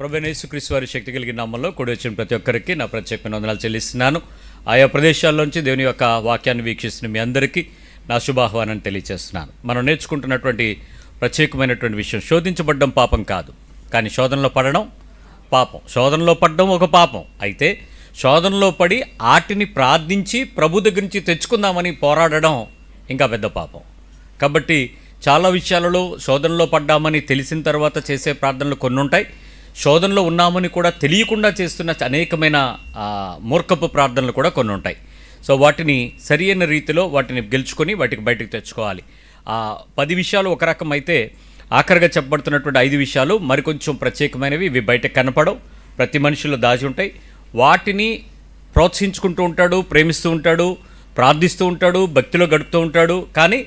ప్రభువైన యేసుక్రీస్తు వారి శక్తి కలిగిన నామములో కూడి వచ్చిన ప్రతి ఒక్కరికి నా ప్రత్యేకమైన వందనాలు చెల్లిస్తున్నాను. ఆయా ప్రదేశాల్లోంచి దేవుని యొక్క వాక్యాన్ని వీక్షిస్తున్న మీ అందరికీ నా శుభాహ్వానాన్ని తెలియజేస్తున్నాను. మనం నేర్చుకుంటున్నటువంటి ప్రత్యేకమైనటువంటి విషయం, శోధించబడ్డం పాపం కాదు, కానీ శోధనలో పడడం పాపం. శోధనలో పడడం ఒక పాపం అయితే, శోధనలో పడి ఆటిని ప్రార్థించి ప్రభు దగ్గర నుంచి తెచ్చుకుందామని పోరాడడం ఇంకా పెద్ద పాపం. కాబట్టి చాలా విషయాలలో శోధనలో పడ్డామని తెలిసిన తర్వాత చేసే ప్రార్థనలు కొన్ని ఉంటాయి, శోధనలో ఉన్నామని కూడా తెలియకుండా చేస్తున్న అనేకమైన మూర్ఖపు ప్రార్థనలు కూడా కొన్ని ఉంటాయి. సో వాటిని సరియైన రీతిలో వాటిని గెలుచుకొని వాటికి బయటకు తెచ్చుకోవాలి. 10 విషయాలు ఒక రకం అయితే, ఆఖరిగా చెప్పబడుతున్నటువంటి 5 విషయాలు మరికొంచెం ప్రత్యేకమైనవి. ఇవి బయటకు కనపడవు, ప్రతి మనిషిలో దాచి ఉంటాయి. వాటిని ప్రోత్సహించుకుంటూ ఉంటాడు, ప్రేమిస్తూ ఉంటాడు, ప్రార్థిస్తూ ఉంటాడు, భక్తిలో గడుపుతూ ఉంటాడు. కానీ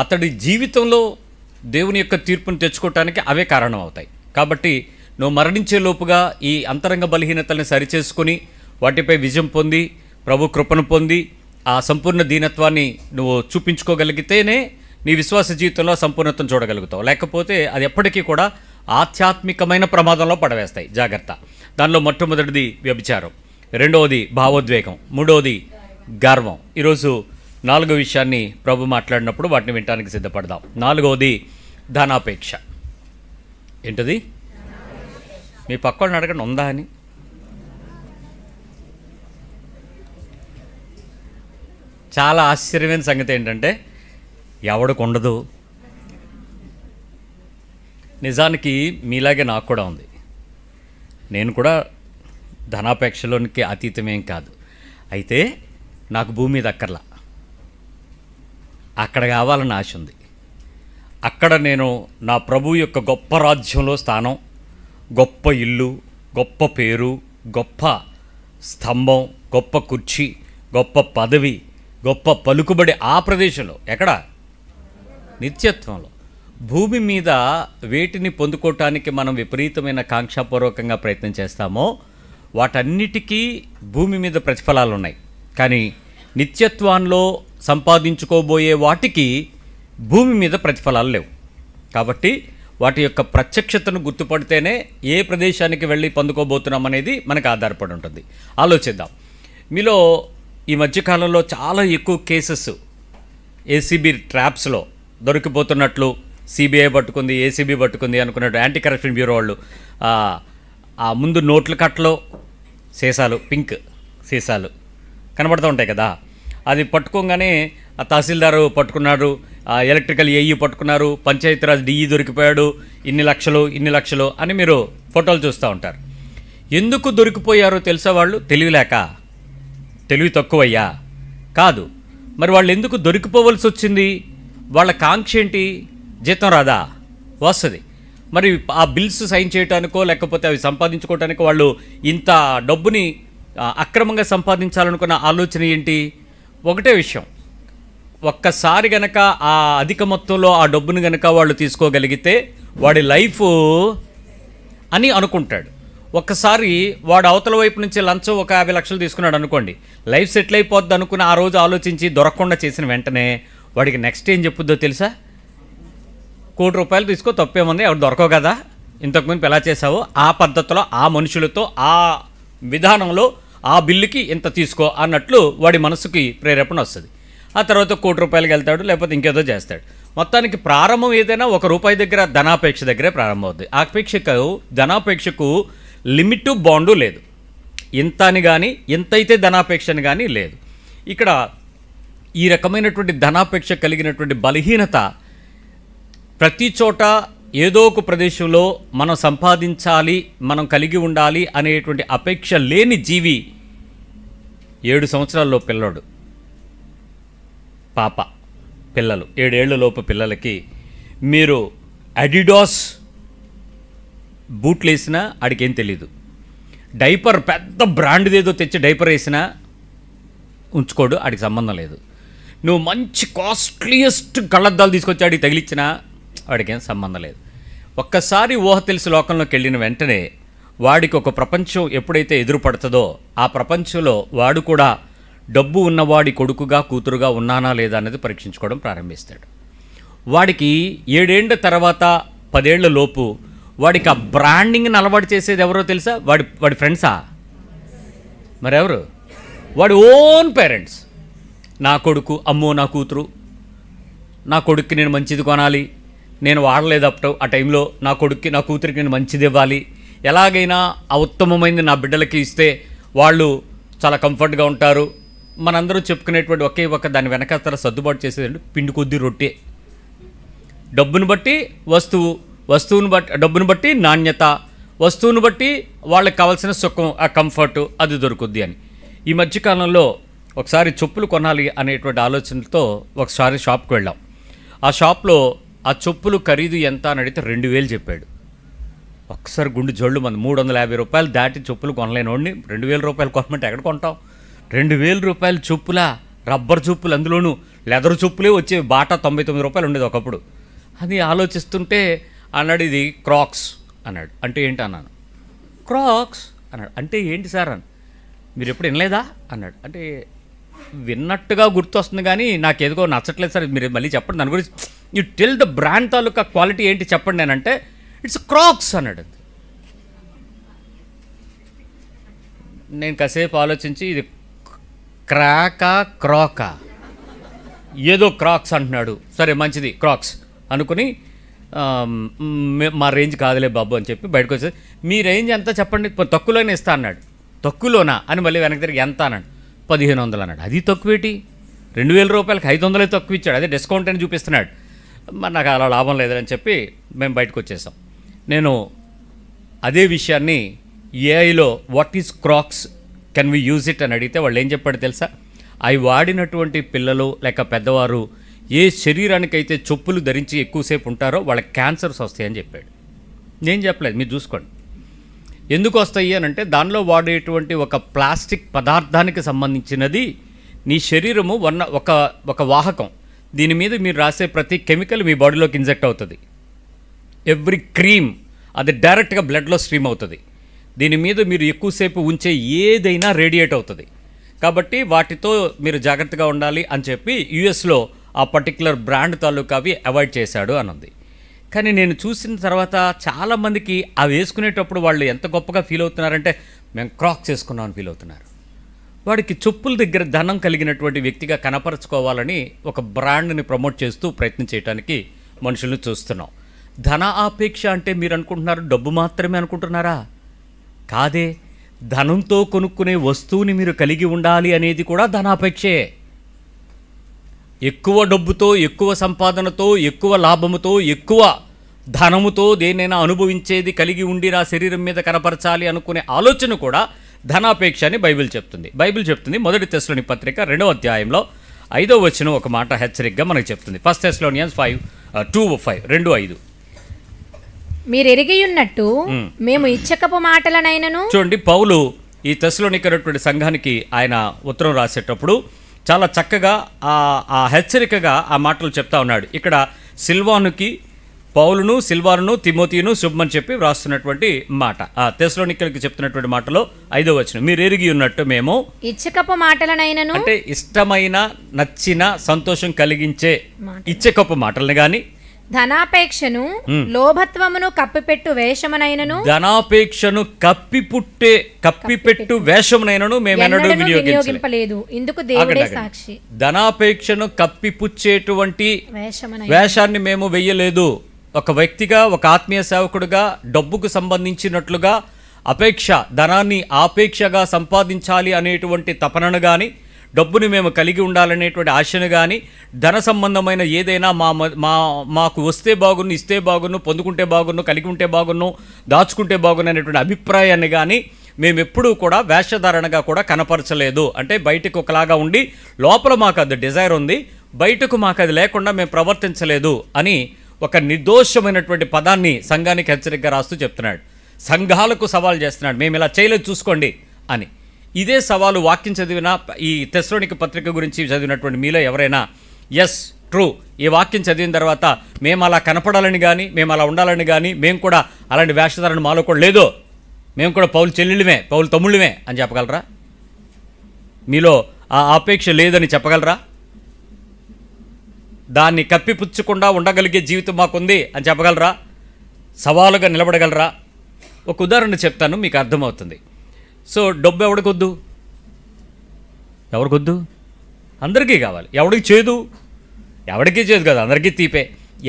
అతడి జీవితంలో దేవుని యొక్క తీర్పును తెచ్చుకోవటానికి అవే కారణం అవుతాయి. కాబట్టి నువ్వు మరణించే లోపుగా ఈ అంతరంగ బలహీనతల్ని సరిచేసుకొని వాటిపై విజయం పొంది ప్రభు కృపను పొంది ఆ సంపూర్ణ దీనత్వాన్ని నువ్వు చూపించుకోగలిగితేనే నీ విశ్వాస జీవితంలో సంపూర్ణతను చూడగలుగుతావు. లేకపోతే అది ఎప్పటికీ కూడా ఆధ్యాత్మికమైన ప్రమాదంలో పడవేస్తాయి. జాగ్రత్త. దానిలో మొట్టమొదటిది వ్యభిచారం, రెండవది భావోద్వేగం, మూడవది గర్వం. ఈరోజు 4వ విషయాన్ని ప్రభు మాట్లాడినప్పుడు వాటిని వినటానికి సిద్ధపడదాం. 4వది ధనాపేక్ష. ఏంటది? మీ పక్కన అడగండి, ఉందా అని. చాలా ఆశ్చర్యమైన సంగతి ఏంటంటే ఎవడికి ఉండదు. నిజానికి మీలాగే నాకు కూడా ఉంది. నేను కూడా ధనాపేక్షలోనికి అతీతమేం కాదు. అయితే నాకు భూమి మీద అక్కర్లా, అక్కడ కావాలని ఆశ ఉంది. అక్కడ నేను నా ప్రభు యొక్క గొప్ప రాజ్యంలో స్థానం, గొప్ప ఇల్లు, గొప్ప పేరు, గొప్ప స్తంభం, గొప్ప కుర్చీ, గొప్ప పదవి, గొప్ప పలుకుబడి ఆ ప్రదేశంలో. ఎక్కడ? నిత్యత్వంలో. భూమి మీద వేటిని పొందుకోవటానికి మనం విపరీతమైన కాంక్షాపూర్వకంగా ప్రయత్నం చేస్తామో వాటన్నిటికీ భూమి మీద ప్రతిఫలాలు ఉన్నాయి. కానీ నిత్యత్వంలో సంపాదించుకోబోయే వాటికి భూమి మీద ప్రతిఫలాలు లేవు. కాబట్టి వాటి యొక్క ప్రత్యక్షతను గుర్తుపడితేనే ఏ ప్రదేశానికి వెళ్ళి పొందుకోబోతున్నాం అనేది మనకు ఆధారపడి ఉంటుంది. ఆలోచిద్దాం. మీలో ఈ మధ్యకాలంలో చాలా ఎక్కువ కేసెస్ ఏసీబీ ట్రాప్స్లో దొరికిపోతున్నట్లు, సిబిఐ పట్టుకుంది, ఏసీబీ పట్టుకుంది అనుకున్నట్టు యాంటీ కరప్షన్ బ్యూరో వాళ్ళు ఆ ముందు నోట్ల కట్టలో సీసాలు, పింక్ సీసాలు కనబడుతూ ఉంటాయి కదా, అది పట్టుకోగానే ఆ తహసీల్దారు పట్టుకున్నాడు, ఎలక్ట్రికల్ ఏఈ పట్టుకున్నారు, పంచాయతీరాజ్ డిఈ దొరికిపోయాడు, ఇన్ని లక్షలు అని మీరు ఫోటోలు చూస్తూ ఉంటారు. ఎందుకు దొరికిపోయారో తెలుసా? వాళ్ళు తెలివిలేక, తెలివి తక్కువయ్యా? కాదు. మరి వాళ్ళు ఎందుకు దొరికిపోవలసి వచ్చింది? వాళ్ళ కాంక్ష ఏంటి? జీతం రాదా? వస్తుంది. మరి ఆ బిల్స్ సైన్ చేయడానికో లేకపోతే అవి సంపాదించుకోవటానికో వాళ్ళు ఇంత డబ్బుని అక్రమంగా సంపాదించాలనుకున్న ఆలోచన ఏంటి? ఒకటే విషయం, ఒక్కసారి గనక ఆ అధిక మొత్తంలో ఆ డబ్బును గనక వాళ్ళు తీసుకోగలిగితే వాడి లైఫ్ అని అనుకుంటాడు. ఒక్కసారి వాడు అవతల వైపు నుంచి లంచం ఒక 50 లక్షలు తీసుకున్నాడు అనుకోండి, లైఫ్ సెటిల్ అయిపోద్ది అనుకుని ఆ రోజు ఆలోచించి దొరకకుండా చేసిన వెంటనే వాడికి నెక్స్ట్ ఏం చెప్పుద్దో తెలుసా? ₹1 కోటి తీసుకో, తప్పేముంది, ఎవరు దొరకవు కదా, ఇంతకుముందు ఎలా చేసావో ఆ పద్ధతిలో ఆ మనుషులతో ఆ విధానంలో ఆ బిల్లుకి ఇంత తీసుకో అన్నట్లు వాడి మనసుకి ప్రేరేపణ వస్తుంది. ఆ తర్వాత ₹1 కోటికి వెళ్తాడు, లేకపోతే ఇంకేదో చేస్తాడు. మొత్తానికి ప్రారంభం ఏదైనా ₹1 దగ్గర, ధనాపేక్ష దగ్గరే ప్రారంభం అవుతుంది. ధనాపేక్షకు లిమిటు బాండు లేదు. ఇంత అని కానీ, ఇంతైతే ధనాపేక్ష అని కానీ లేదు. ఇక్కడ ఈ రకమైనటువంటి ధనాపేక్ష కలిగినటువంటి బలహీనత ప్రతి చోట ఏదో ఒక ప్రదేశంలో మనం సంపాదించాలి, మనం కలిగి ఉండాలి అనేటువంటి అపేక్ష లేని జీవి 7 సంవత్సరాల్లో పిల్లోడు, పాప, పిల్లలు 7 ఏళ్ల లోపు పిల్లలకి మీరు అడిడాస్ బూట్లు వేసినా ఆడికేం తెలీదు. డైపర్ పెద్ద బ్రాండ్ది ఏదో తెచ్చి డైపర్ వేసినా ఉంచుకోడు, ఆడికి సంబంధం లేదు. నువ్వు మంచి కాస్ట్లీయెస్ట్ కళ్ళద్దాలు తీసుకొచ్చి ఆడికి తగిలిచ్చినా వాడికేం సంబంధం లేదు. ఒక్కసారి ఊహ తెలిసి లోకంలోకి వెళ్ళిన వెంటనే వాడికి ఒక ప్రపంచం ఎప్పుడైతే ఎదురుపడుతుందో ఆ ప్రపంచంలో వాడు కూడా డబ్బు ఉన్నవాడి కొడుకుగా, కూతురుగా ఉన్నానా లేదా అనేది పరీక్షించుకోవడం ప్రారంభిస్తాడు. వాడికి 7 ఏళ్ల తర్వాత 10 ఏళ్ల లోపు వాడికి ఆ బ్రాండింగ్ని అలవాటు చేసేది ఎవరో తెలుసా? వాడి ఫ్రెండ్సా? మరెవరు? వాడి ఓన్ పేరెంట్స్. నా కొడుకు, అమ్మో నా కూతురు, నా కొడుక్కి నేను మంచిది కొనాలి, నేను వాడలేదు ఆ టైంలో, నా కొడుక్కి నా కూతురికి నేను మంచిది ఇవ్వాలి, ఎలాగైనా ఆ ఉత్తమమైనది నా బిడ్డలకి ఇస్తే వాళ్ళు చాలా కంఫర్ట్గా ఉంటారు. మనందరూ చెప్పుకునేటువంటి ఒకే ఒక దాని వెనకాతల సర్దుబాటు చేసేదండి పిండి కొద్ది రొట్టె. డబ్బును బట్టి వస్తువు, వస్తువును బట్టి డబ్బును బట్టి నాణ్యత, వస్తువును బట్టి వాళ్ళకి కావాల్సిన సుఖం, ఆ కంఫర్టు అది దొరుకుద్ది అని. ఈ మధ్యకాలంలో ఒకసారి చెప్పులు కొనాలి అనేటువంటి ఆలోచనతో ఒకసారి షాప్కి వెళ్ళాం. ఆ షాప్లో ఆ చెప్పులు ఖరీదు ఎంత అని అడిగితే 2000 చెప్పాడు. ఒకసారి గుండు జోళ్ళు మంది. 350 రూపాయలు దాటి చెప్పులు కొనలేనోడిని 2000 రూపాయలు కొనమంటే ఎక్కడ కొంటాం? 2000 రూపాయలు చెప్పులా? రబ్బర్ చెప్పులు, అందులోనూ లెదర్ చెప్పులే వచ్చేవి. బాటా 99 రూపాయలు ఉండేది ఒకప్పుడు. అది ఆలోచిస్తుంటే అన్నాడు, ఇది క్రాక్స్ అన్నాడు. అంటే ఏంటి అన్నాను. క్రాక్స్ అన్నాడు. అంటే ఏంటి సార్ అని. మీరు ఎప్పుడు వినలేదా అన్నాడు. అంటే విన్నట్టుగా గుర్తొస్తుంది కానీ నాకు ఏదో నచ్చట్లేదు సార్, మీరు మళ్ళీ చెప్పండి దాని గురించి, you tell the brand taluka quality ఏంటి చెప్పండి నేనంటే ఇట్స్ క్రాక్స్ అన్నాడు. నేను కాసేపు ఆలోచించి ఇది క్రాకా క్రాకా ఏదో క్రాక్స్ అంటున్నాడు, సరే మంచిది క్రాక్స్ అనుకుని మా రేంజ్ కాదులే బాబు అని చెప్పి బయటకు వచ్చేది. మీ రేంజ్ ఎంత చెప్పండి, తక్కువలోనే ఇస్తా అన్నాడు. తక్కువలోనా అని మళ్ళీ వెనక్కి తిరిగి ఎంత అన్నాడు. 1500 అన్నాడు. అది తక్కువేటి, 2000 రూపాయలకి 500 తక్కువ ఇచ్చాడు, అదే డిస్కౌంట్ అని చూపిస్తున్నాడు. మరి నాకు అలా లాభం లేదని చెప్పి మేము బయటకు వచ్చేసాం. నేను అదే విషయాన్ని ఏఐలో what is cracks, can we use it అని అడిగితే వాళ్ళు ఏం చెప్పాడు తెలుసా? అవి వాడినటువంటి పిల్లలు లేక పెద్దవారు ఏ శరీరానికైతే చెప్పులు ధరించి ఎక్కువసేపు ఉంటారో వాళ్ళకి క్యాన్సర్స్ వస్తాయని చెప్పాడు. నేను చెప్పలేదు, మీరు చూసుకోండి. ఎందుకు వస్తాయి అని అంటే దానిలో వాడేటువంటి ఒక ప్లాస్టిక్ పదార్థానికి సంబంధించినది నీ శరీరము ఒక వాహకం. దీని మీద మీరు రాసే ప్రతి కెమికల్ మీ బాడీలోకి ఇంజెక్ట్ అవుతుంది. ఎవ్రీ క్రీమ్ అది డైరెక్ట్గా బ్లడ్లో స్ట్రీమ్ అవుతుంది. దీని మీద మీరు ఎక్కువసేపు ఉంచే ఏదైనా రేడియేట్ అవుతుంది. కాబట్టి వాటితో మీరు జాగ్రత్తగా ఉండాలి అని చెప్పి యుఎస్లో ఆ పర్టికులర్ బ్రాండ్ తాలూకా అవి అవాయిడ్ చేశాడు అని ఉంది. కానీ నేను చూసిన తర్వాత చాలామందికి అవి వేసుకునేటప్పుడు వాళ్ళు ఎంత గొప్పగా ఫీల్ అవుతున్నారంటే మేము క్రాక్స్ వేసుకున్నాం అని ఫీల్ అవుతున్నారు. వాడికి చెప్పుల దగ్గర ధనం కలిగినటువంటి వ్యక్తిగా కనపరచుకోవాలని ఒక బ్రాండ్ని ప్రమోట్ చేస్తూ ప్రయత్నం చేయడానికి మనుషులను చూస్తున్నాం. ధన ఆపేక్ష అంటే మీరు అనుకుంటున్నారు డబ్బు మాత్రమే అనుకుంటున్నారా? కాదే, ధనంతో కొనుక్కునే వస్తువుని మీరు కలిగి ఉండాలి అనేది కూడా ధనాపేక్షే. ఎక్కువ డబ్బుతో, ఎక్కువ సంపాదనతో, ఎక్కువ లాభముతో, ఎక్కువ ధనముతో దేనైనా అనుభవించేది కలిగి ఉండి నా శరీరం మీద కనపరచాలి అనుకునే ఆలోచన కూడా ధనాపేక్ష అని బైబిల్ చెప్తుంది. బైబిల్ చెప్తుంది మొదటి తెస్సలోని పత్రిక 2వ అధ్యాయంలో 5వ వచనం ఒక మాట హెచ్చరికగా మనకు చెప్తుంది. 1 Thessalonians 5:2-5 2:5 మీరు ఎరిగియున్నట్టు మేము ఇచ్చకపు మాటలనైనను. చూడండి, పౌలు ఈ తెస్సలోనికైనటువంటి సంఘానికి ఆయన ఉత్తరం రాసేటప్పుడు చాలా చక్కగా ఆ హెచ్చరికగా ఆ మాటలు చెప్తా ఉన్నాడు. ఇక్కడ సిల్వానుకి పౌలును, సిల్వానును, తిమోతియును శుభమని చెప్పి వ్రాస్తున్నటువంటి మాట. ఆ తెస్సలోనికైకి చెప్తున్నటువంటి మాటలో 5వ వచనం, మీరు ఎరిగి ఉన్నట్టు మేము ఇచ్చకపు మాటలనైనను, అంటే ఇష్టమైన, నచ్చిన, సంతోషం కలిగించే ఇచ్చకపు మాటలను గాని, ధనాపేక్షను లోభత్వమును కప్పిపెట్టు వేషమునైనను, ధనాపేక్షను కప్పిపెట్టు వేషమునైనను మేమెన్నడూ వినియోగింపలేదు. ఇందుకు దేవుడే సాక్షి. ధనాపేక్షను కప్పిపుచ్చేటువంటి వేషాన్ని మేము వెయ్యలేదు. ఒక వ్యక్తిగా, ఒక ఆత్మీయ సేవకుడుగా డబ్బుకు సంబంధించినట్లుగా అపేక్ష, ధనాన్ని ఆపేక్షగా సంపాదించాలి అనేటువంటి తపనను కానీ, డబ్బుని మేము కలిగి ఉండాలనేటువంటి ఆశను కానీ, ధన సంబంధమైన ఏదైనా మాకు వస్తే బాగున్ను, ఇస్తే బాగున్ను, పొందుకుంటే బాగున్ను, కలిగి ఉంటే బాగున్ను, దాచుకుంటే బాగున్ను అనేటువంటి అభిప్రాయాన్ని కానీ మేము ఎప్పుడూ కూడా వేషధారణగా కూడా కనపరచలేదు. అంటే బయటకు ఒకలాగా ఉండి లోపల మాకు అది డిజైర్ ఉంది, బయటకు మాకు అది లేకుండా మేము ప్రవర్తించలేదు అని ఒక నిర్దోషమైనటువంటి పదాన్ని సంఘానికి హెచ్చరికగా రాస్తూ చెప్తున్నాడు. సంఘాలకు సవాల్ చేస్తున్నాడు, మేము ఇలా చేయలేదు చూసుకోండి అని. ఇదే సవాలు వాక్యం చదివిన ఈ తెస్సలోనిక పత్రిక గురించి చదివినటువంటి మీలో ఎవరైనా ఎస్ ట్రూ, ఈ వాక్యం చదివిన తర్వాత మేము అలా కనపడాలని కానీ, మేము అలా ఉండాలని కానీ, మేము కూడా అలాంటి వేషధారణ మాలో కూడా లేదో, మేము కూడా పౌలు చెల్లెళ్ళమే, పౌలు తమ్ముళ్ళమే అని చెప్పగలరా? మీలో ఆ అపేక్ష లేదని చెప్పగలరా? దాన్ని కప్పిపుచ్చకుండా ఉండగలిగే జీవితం మాకుంది అని చెప్పగలరా? సవాలుగా నిలబడగలరా? ఒక ఉదాహరణ చెప్తాను, మీకు అర్థమవుతుంది. సో డబ్బు ఎవడికొద్దు? ఎవరికొద్దు? అందరికీ కావాలి. ఎవడికి చేదు? ఎవడికి చేదు కదా, అందరికీ తీపే.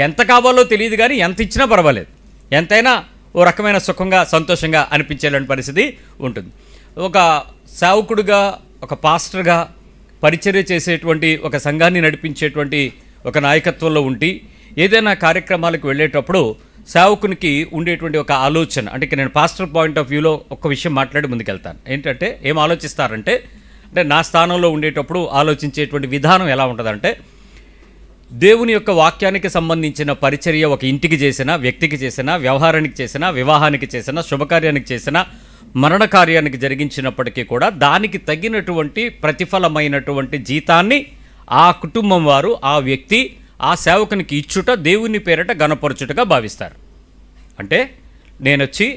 ఎంత కావాలో తెలియదు కానీ ఎంత ఇచ్చినా పర్వాలేదు, ఎంతైనా ఓ రకమైన సుఖంగా సంతోషంగా అనిపించేలాంటి పరిస్థితి ఉంటుంది. ఒక సేవకుడుగా, ఒక పాస్టర్గా పరిచర్య చేసేటువంటి, ఒక సంఘాన్ని నడిపించేటువంటి ఒక నాయకత్వంలో ఉండి ఏదైనా కార్యక్రమాలకు వెళ్ళేటప్పుడు సేవకునికి ఉండేటువంటి ఒక ఆలోచన, అంటే నేను పాస్టర్ పాయింట్ ఆఫ్ వ్యూలో ఒక విషయం మాట్లాడి ముందుకెళ్తాను. ఏంటంటే ఏం ఆలోచిస్తారంటే, అంటే నా స్థానంలో ఉండేటప్పుడు ఆలోచించేటువంటి విధానం ఎలా ఉంటుందంటే, దేవుని యొక్క వాక్యానికి సంబంధించిన పరిచర్య ఒక ఇంటికి చేసినా, వ్యక్తికి చేసినా, వ్యవహారానికి చేసినా, వివాహానికి చేసినా, శుభకార్యానికి చేసినా, మరణ కార్యానికి జరిగించినప్పటికీ కూడా దానికి తగినటువంటి ప్రతిఫలమైనటువంటి జీతాన్ని ఆ కుటుంబం వారు, ఆ వ్యక్తి, ఆ సేవకునికి ఇచ్చుట దేవుని పేరిట గణపరచుటగా భావిస్తారు. అంటే నేనొచ్చి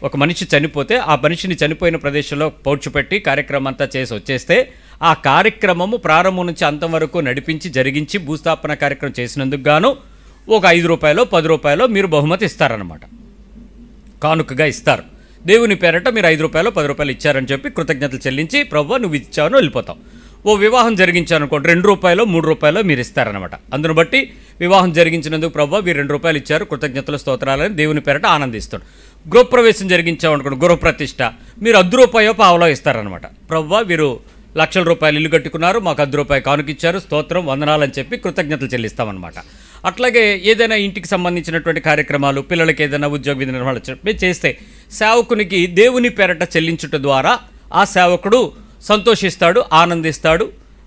ఒక మనిషి చనిపోతే ఆ మనిషిని చనిపోయిన ప్రదేశంలో పౌడ్చిపెట్టి కార్యక్రమం అంతా చేసి వచ్చేస్తే ఆ కార్యక్రమము ప్రారంభం నుంచి అంతం వరకు నడిపించి జరిగించి భూస్థాపన కార్యక్రమం చేసినందుకు గాను ఒక 5 రూపాయలు 10 రూపాయలు మీరు బహుమతి ఇస్తారన్నమాట, కానుకగా ఇస్తారు. దేవుని పేరట మీరు 5 రూపాయలు 10 రూపాయలు ఇచ్చారని చెప్పి కృతజ్ఞతలు చెల్లించి ప్రభువా నువ్వు ఇచ్చావు వెళ్ళిపోతాం. ఓ వివాహం జరిగించారనుకోండి, 2 రూపాయలు 3 రూపాయలు మీరు ఇస్తారనమాట. అందును బట్టి వివాహం జరిగించినందుకు ప్రభువా మీరు 2 రూపాయలు ఇచ్చారు, కృతజ్ఞతలు స్తోత్రాలని దేవుని పేరట ఆనందిస్తాడు. గృహప్రవేశం జరిగించామనుకోండి, గృహప్రతిష్ఠ, మీరు 10 రూపాయో పావలో ఇస్తారనమాట. ప్రభువా వీరు లక్షల రూపాయలు ఇల్లు కట్టుకున్నారు, మాకు 10 రూపాయలు కానుకిచ్చారు, స్తోత్రం వందనాలని చెప్పి కృతజ్ఞతలు చెల్లిస్తామన్నమాట. అట్లాగే ఏదైనా ఇంటికి సంబంధించినటువంటి కార్యక్రమాలు, పిల్లలకి ఏదైనా ఉద్యోగ విధి నిర్వహణ చేస్తే సేవకునికి దేవుని పేరట చెల్లించుట ద్వారా ఆ సేవకుడు సంతోషిస్తాడు, ఆనందిస్తాడు,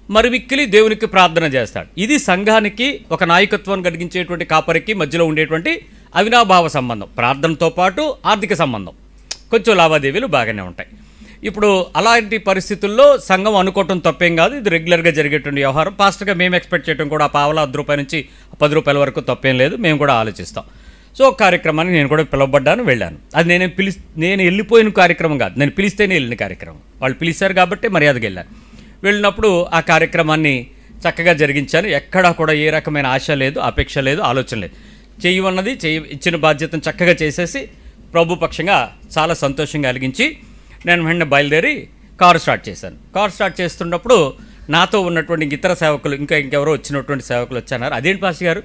మరి మిక్కిలి దేవునికి ప్రార్థన చేస్తాడు. ఇది సంఘానికి, ఒక నాయకత్వాన్ని కలిగించేటువంటి కాపరికి మధ్యలో ఉండేటువంటి అవినాభావ సంబంధం. ప్రార్థనతో పాటు ఆర్థిక సంబంధం, కొంచెం లావాదేవీలు బాగానే ఉంటాయి. ఇప్పుడు అలాంటి పరిస్థితుల్లో సంఘం అనుకోవటం తప్పేం కాదు, ఇది రెగ్యులర్గా జరిగేటువంటి వ్యవహారం. పాస్టర్గా మేము ఎక్స్పెక్ట్ చేయడం కూడా ఆ పావలా 10 రూపాయల నుంచి 10 రూపాయల వరకు తప్పేం లేదు, మేము కూడా ఆలోచిస్తాం. సో కార్యక్రమానికి నేను కూడా పిలువబడ్డాను, వెళ్ళాను. అది నేను వెళ్ళిపోయిన కార్యక్రమం కాదు, నేను పిలిస్తేనే వెళ్ళిన కార్యక్రమం. వాళ్ళు పిలిచారు కాబట్టి మర్యాదగా వెళ్ళాను. వెళ్ళినప్పుడు ఆ కార్యక్రమాన్ని చక్కగా జరిగించాను. ఎక్కడా కూడా ఏ రకమైన ఆశ లేదు, అపేక్ష లేదు, ఆలోచన లేదు. చేయమన్నది ఇచ్చిన బాధ్యతను చక్కగా చేసేసి ప్రభుపక్షంగా చాలా సంతోషంగా కలిగించి నేను వెంటనే బయలుదేరి కారు స్టార్ట్ చేశాను. కారు స్టార్ట్ చేస్తున్నప్పుడు నాతో ఉన్నటువంటి ఇతర సేవకులు, ఇంకెవరో వచ్చినటువంటి సేవకులు వచ్చన్నారు. అదేంటి పాస్టర్ గారు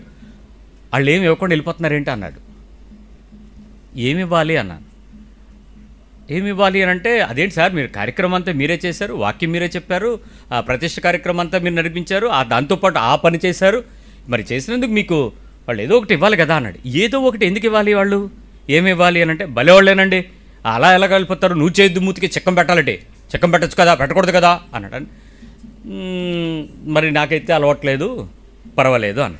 వాళ్ళు ఏమి ఇవ్వకుండా వెళ్ళిపోతున్నారేంటి అన్నాడు. ఏమి ఇవ్వాలి అన్నాను. ఏమి ఇవ్వాలి అని అంటే, అదేంటి సార్ మీరు కార్యక్రమం అంతా మీరే చేశారు, వాక్యం మీరే చెప్పారు, ఆ ప్రతిష్ఠ కార్యక్రమం అంతా మీరు నడిపించారు, దాంతోపాటు ఆ పని చేశారు, మరి చేసినందుకు మీకు వాళ్ళు ఏదో ఒకటి ఇవ్వాలి కదా అన్నాడు. ఏదో ఒకటి ఎందుకు ఇవ్వాలి, వాళ్ళు ఏమి ఇవ్వాలి అని అంటే, భలేవాళ్ళేనండి, అలా ఎలా వెళ్ళిపోతారు, నువ్వు చేద్దు మూతికి చిక్కం పెట్టాలంటే చిక్కం పెట్టచ్చు కదా, పెట్టకూడదు కదా అన్నాడు. మరి నాకైతే అలవాట్లేదు, పర్వాలేదు అని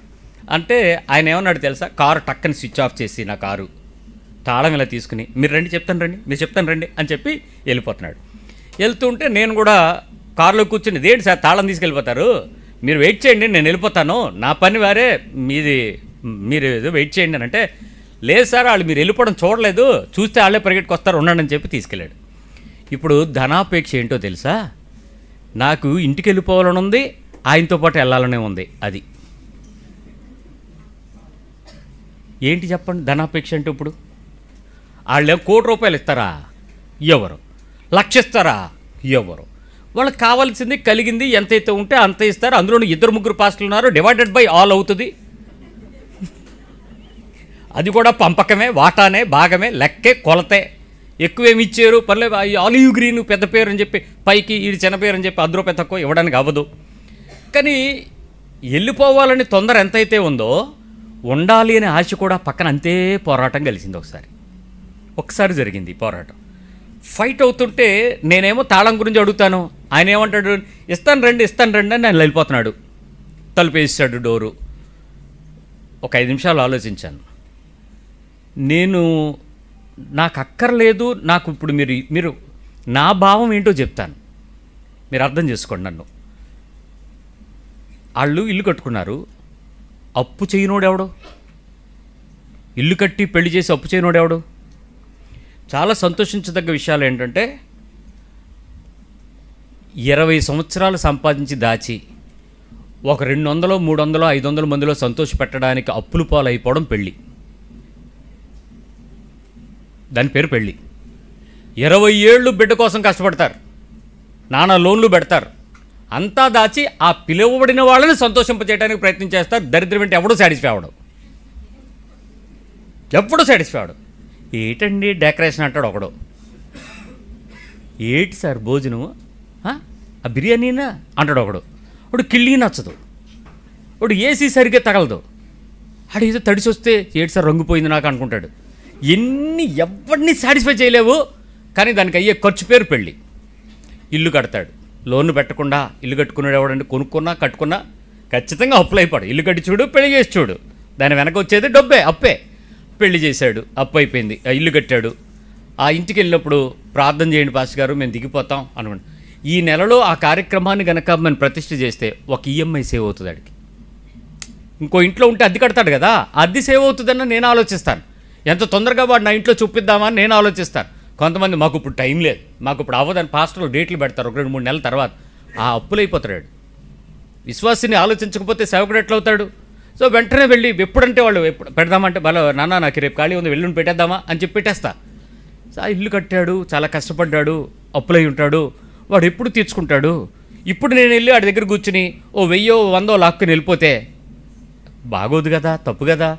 అంటే ఆయన ఏమన్నాడు తెలుసా, కారు టక్కని స్విచ్ ఆఫ్ చేసి నా కారు తాళం ఇలా తీసుకుని మీరు చెప్తాను రండి అని చెప్పి వెళ్ళిపోతున్నాడు. వెళ్తుంటే నేను కూడా కారులో కూర్చుని, ఇదేంటి సార్ తాళం తీసుకెళ్ళిపోతారు, మీరు వెయిట్ చేయండి నేను వెళ్ళిపోతాను, నా పని వారే, మీరు ఏదో వెయిట్ చేయండి అని అంటే, లేదు సార్ వాళ్ళు మీరు వెళ్ళిపోవడం చూడలేదు, చూస్తే వాళ్ళే పరిగెట్టుకొస్తారు ఉండండి అని చెప్పి తీసుకెళ్ళాడు. ఇప్పుడు ధనాపేక్ష ఏంటో తెలుసా, నాకు ఇంటికి వెళ్ళిపోవాలని ఉంది, ఆయనతో పాటు వెళ్ళాలనే ఉంది. అది ఏంటి చెప్పండి ధనాపేక్ష అంటే? ఇప్పుడు వాళ్ళు ₹1 కోటి ఇస్తారా? ఎవరు? 1,00,000 ఇస్తారా? ఎవరు? వాళ్ళకి కావాల్సింది కలిగింది ఎంతైతే ఉంటే అంత ఇస్తారు. అందులో 2-3 పాస్టర్లు ఉన్నారు, డివైడెడ్ బై ఆల్ అవుతుంది. అది కూడా పంపకమే, వాటానే, భాగమే, లెక్కే, కొలతే. ఎక్కువేమి ఇచ్చారు పర్లేదు, ఆలివ్ గ్రీన్ పెద్ద పేరు అని చెప్పి పైకి ఇది చిన్న పేరు అని చెప్పి ₹10 తక్కువ ఇవ్వడానికి అవ్వదు. కానీ వెళ్ళిపోవాలని తొందర ఎంతైతే ఉందో ఉండాలి అనే ఆశ కూడా పక్కన అంతే పోరాటం కలిసింది. ఒకసారి జరిగింది పోరాటం. ఫైట్ అవుతుంటే నేనేమో తాళం గురించి అడుగుతాను, ఆయన ఏమంటాడు, ఇస్తాను రండి అని ఆయన వెళ్ళిపోతున్నాడు. తలుపు వేసాడు డోరు. ఒక 5 నిమిషాలు ఆలోచించాను. నాకు అక్కర్లేదు, నాకు ఇప్పుడు మీరు నా భావం ఏంటో చెప్తాను, మీరు అర్థం చేసుకోండి నన్ను. వాళ్ళు ఇల్లు కట్టుకున్నారు, అప్పు చేయనోడెవడో, ఇల్లు కట్టి పెళ్లి చేసి అప్పు చేయనోడెవడు. చాలా సంతోషించదగ్గ విషయాలు ఏంటంటే 20 సంవత్సరాలు సంపాదించి దాచి ఒక 200, 300, 500 మందిలో సంతోష పెట్టడానికి అప్పులు పాలైపోవడం పెళ్ళి. దాని పేరు పెళ్ళి. 20 ఏళ్ళు బిడ్డ కోసం కష్టపడతారు, నానా లోన్లు పెడతారు, అంతా దాచి ఆ పిలువబడిన వాళ్ళని సంతోషింపజేయడానికి ప్రయత్నం చేస్తారు. దరిద్రం అంటే ఎవడూ సాటిస్ఫై అవడం, ఎప్పుడూ సాటిస్ఫై అవడం. ఏటండి డెకరేషన్ అంటాడు ఒకడు. ఏటి సార్ భోజనము, ఆ బిర్యానీనా అంటాడు ఒకడు. వాడు కిళ్ళీ నచ్చదు, వాడు ఏసీ సరిగ్గా తగలదు, ఆడు ఏదో తడిసి వస్తే ఏటి సార్ రంగుపోయింది నాకు అనుకుంటాడు. ఎవరిని సాటిస్ఫై చేయలేవు. కానీ దానికి అయ్యే ఖర్చు పేరు పెళ్ళి. ఇల్లు కడతాడు, లోన్లు పెట్టకుండా ఇల్లు కట్టుకున్నాడు ఎవడంటే, కొనుక్కున్నా కట్టుకున్నా ఖచ్చితంగా అప్పులు అయిపోయాడు. ఇల్లు కట్టి చూడు, పెళ్లి చేసి చూడు, దాని వెనక వచ్చేది డబ్బే, అప్పే. పెళ్లి చేశాడు, అప్పు అయిపోయింది, ఇల్లు కట్టాడు. ఆ ఇంటికి వెళ్ళినప్పుడు ప్రార్థన చేయండి పాస్టర్ గారు, మేము దిగిపోతాం అనుకోండి. ఈ నెలలో ఆ కార్యక్రమాన్ని కనుక మనం ప్రతిష్ఠ చేస్తే ఒక ఈఎంఐ సేవ్ అవుతుంది వాడికి. ఇంకో ఇంట్లో ఉంటే అద్దె కడతాడు కదా, అద్దె సేవ్ అవుతుందన్న నేను ఆలోచిస్తాను. ఎంత తొందరగా వాడు నా ఇంట్లో చూపిద్దామా అని నేను ఆలోచిస్తాను. కొంతమంది మాకు ఇప్పుడు టైం లేదు, మాకు ఇప్పుడు అవ్వదని పాస్టర్లు డేట్లు పెడతారు 1-2-3 నెలల తర్వాత. ఆ అప్పులైపోతాడు. విశ్వాసిని ఆలోచించకపోతే సేవకుడు ఎట్లా అవుతాడు? సో వెంటనే వెళ్ళి ఎప్పుడంటే వాళ్ళు ఎప్పుడు పెడదామంటే నాన్న నాకు రేపు ఖాళీ ఉంది, వెళ్ళుని పెట్టేద్దామా అని చెప్పి పెట్టేస్తా. సో ఇల్లు కట్టాడు, చాలా కష్టపడ్డాడు, అప్పులై ఉంటాడు, వాడు ఎప్పుడు తీర్చుకుంటాడు? ఇప్పుడు నేను వెళ్ళి వాడి దగ్గర కూర్చుని 1000-100 లాక్కుని వెళ్ళిపోతే బాగోదు కదా, తప్పు కదా.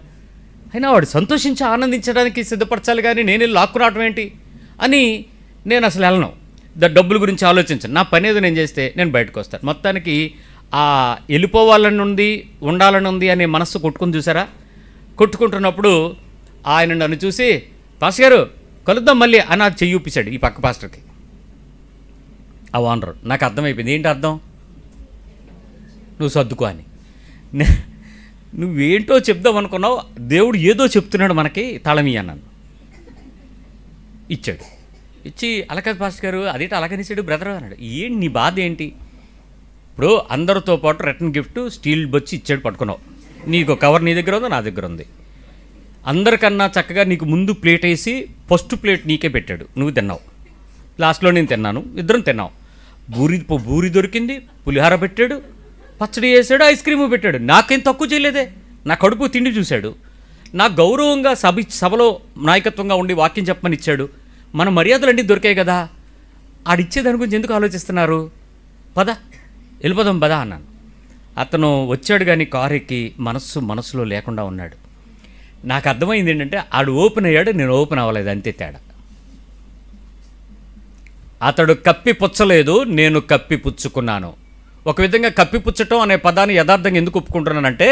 అయినా వాడు సంతోషించి ఆనందించడానికి సిద్ధపరచాలి, కానీ నేను వెళ్ళి లాక్కు రావడం ఏంటి అని నేను అసలు వెళ్ళను. డబ్బుల గురించి ఆలోచించను. నా పని ఏదో నేను చేస్తే నేను బయటకు వస్తాను. మొత్తానికి ఆ వెళ్ళిపోవాలని ఉంది, ఉండాలని ఉంది అనే మనస్సు కొట్టుకుని చూసారా? కొట్టుకుంటున్నప్పుడు ఆయన నన్ను చూసి, పాస్టర్ గారు కలుద్దాం మళ్ళీ అని నాకు చెయ్యి చూపించాడు ఈ పక్క పాస్టర్కి, ఆ ఓనర్. నాకు అర్థమైపోయింది. ఏంటి అర్థం? నువ్వు సర్దుకో అని. నువ్వేంటో చెప్దాం అనుకున్నావు, దేవుడు ఏదో చెప్తున్నాడు మనకి, తాళం అన్నాను. ఇచ్చాడు. ఇచ్చి అలాగే పాస్టర్ గారు అదేంటి అలాగనిచ్చాడు బ్రదర్ అన్నాడు. ఏంటి నీ బాధ ఏంటి? ఇప్పుడు అందరితో పాటు రిటర్న్ గిఫ్ట్ స్టీల్ బొచ్చి ఇచ్చాడు, పట్టుకున్నావు. నీకు కవర్ నీ దగ్గర ఉందో, నా దగ్గర ఉంది. అందరికన్నా చక్కగా నీకు ముందు ప్లేట్ వేసి ఫస్ట్ ప్లేట్ నీకే పెట్టాడు, నువ్వు తిన్నావు. లాస్ట్లో నేను తిన్నాను, ఇద్దరం తిన్నాం. బూరి దొరికింది, పులిహార పెట్టాడు, పచ్చడి వేసాడు, ఐస్ క్రీము పెట్టాడు. నాకేం తక్కువ చేయలేదే. నా కడుపు తిండి చూశాడు. నాకు గౌరవంగా సభలో నాయకత్వంగా ఉండి వాక్యం చెప్పమని ఇచ్చాడు. మన మర్యాదలన్నీ దొరికాయి కదా, ఆడిచ్చే దాని గురించి ఎందుకు ఆలోచిస్తున్నారు? పద వెళ్ళిపోదాం పద అన్నాను. అతను వచ్చాడు కానీ కారు ఎక్కి మనసులో లేకుండా ఉన్నాడు. నాకు అర్థమైంది ఏంటంటే ఆడు ఓపెన్ అయ్యాడు, నేను ఓపెన్ అవ్వలేదు, అంతే తేడా. అతడు కప్పి పుచ్చలేదు, నేను కప్పి పుచ్చుకున్నాను. ఒక విధంగా కప్పిపుచ్చటం అనే పదాన్ని యథార్థంగా ఎందుకు ఒప్పుకుంటున్నానంటే,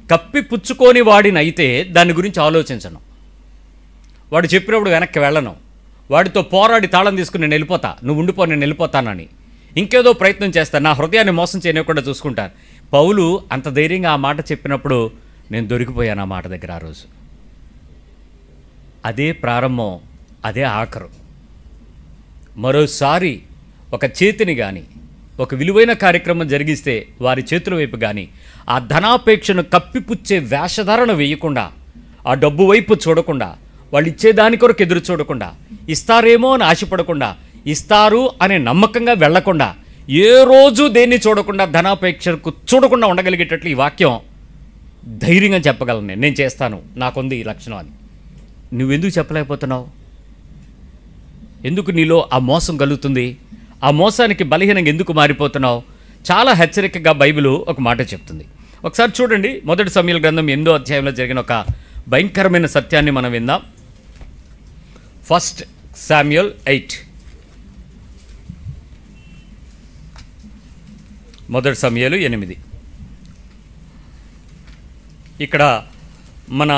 కప్పిపుచ్చుకొని వాడిని అయితే దాని గురించి ఆలోచించను. వాడు చెప్పినప్పుడు వెనక్కి వెళ్ళను. వాడితో పోరాడి తాళం తీసుకుని నేను వెళ్ళిపోతా, నువ్వు ఉండిపో నేను వెళ్ళిపోతానని ఇంకేదో ప్రయత్నం చేస్తాను. నా హృదయాన్ని మోసం చేయకుండా చూసుకుంటాను. పౌలు అంత ధైర్యంగా ఆ మాట చెప్పినప్పుడు నేను దొరికిపోయాను ఆ మాట దగ్గర. ఆ రోజు అదే ప్రారంభం, అదే ఆఖరు. మరోసారి ఒక చేతిని కానీ ఒక విలువైన కార్యక్రమం జరిగిస్తే వారి చేతుల వైపు కానీ ఆ ధనాపేక్షను కప్పిపుచ్చే వేషధారణ వేయకుండా, ఆ డబ్బు వైపు చూడకుండా, వాళ్ళు ఇచ్చేదాని కొరకు ఎదురు చూడకుండా, ఇస్తారేమో అని ఆశపడకుండా, ఇస్తారు అనే నమ్మకంగా వెళ్లకుండా, ఏ రోజు దేన్ని చూడకుండా ధనాపేక్షకు చూడకుండా ఉండగలిగేటట్లు ఈ వాక్యం ధైర్యంగా చెప్పగలను. నేను చేస్తాను, నాకుంది ఈ లక్షణం అని. నువ్వెందుకు చెప్పలేకపోతున్నావు? ఎందుకు నీలో ఆ మోసం కలుగుతుంది? ఆ మోసానికి బలహీనంగా ఎందుకు మారిపోతున్నావు? చాలా హెచ్చరికగా బైబిల్ ఒక మాట చెప్తుంది. ఒకసారి చూడండి, 1 సమూయేలు గ్రంథం 8వ అధ్యాయంలో జరిగిన ఒక భయంకరమైన సత్యాన్ని మనం విందాం. 1 Samuel 8. 1 సమూయేలు 8. ఇక్కడ మన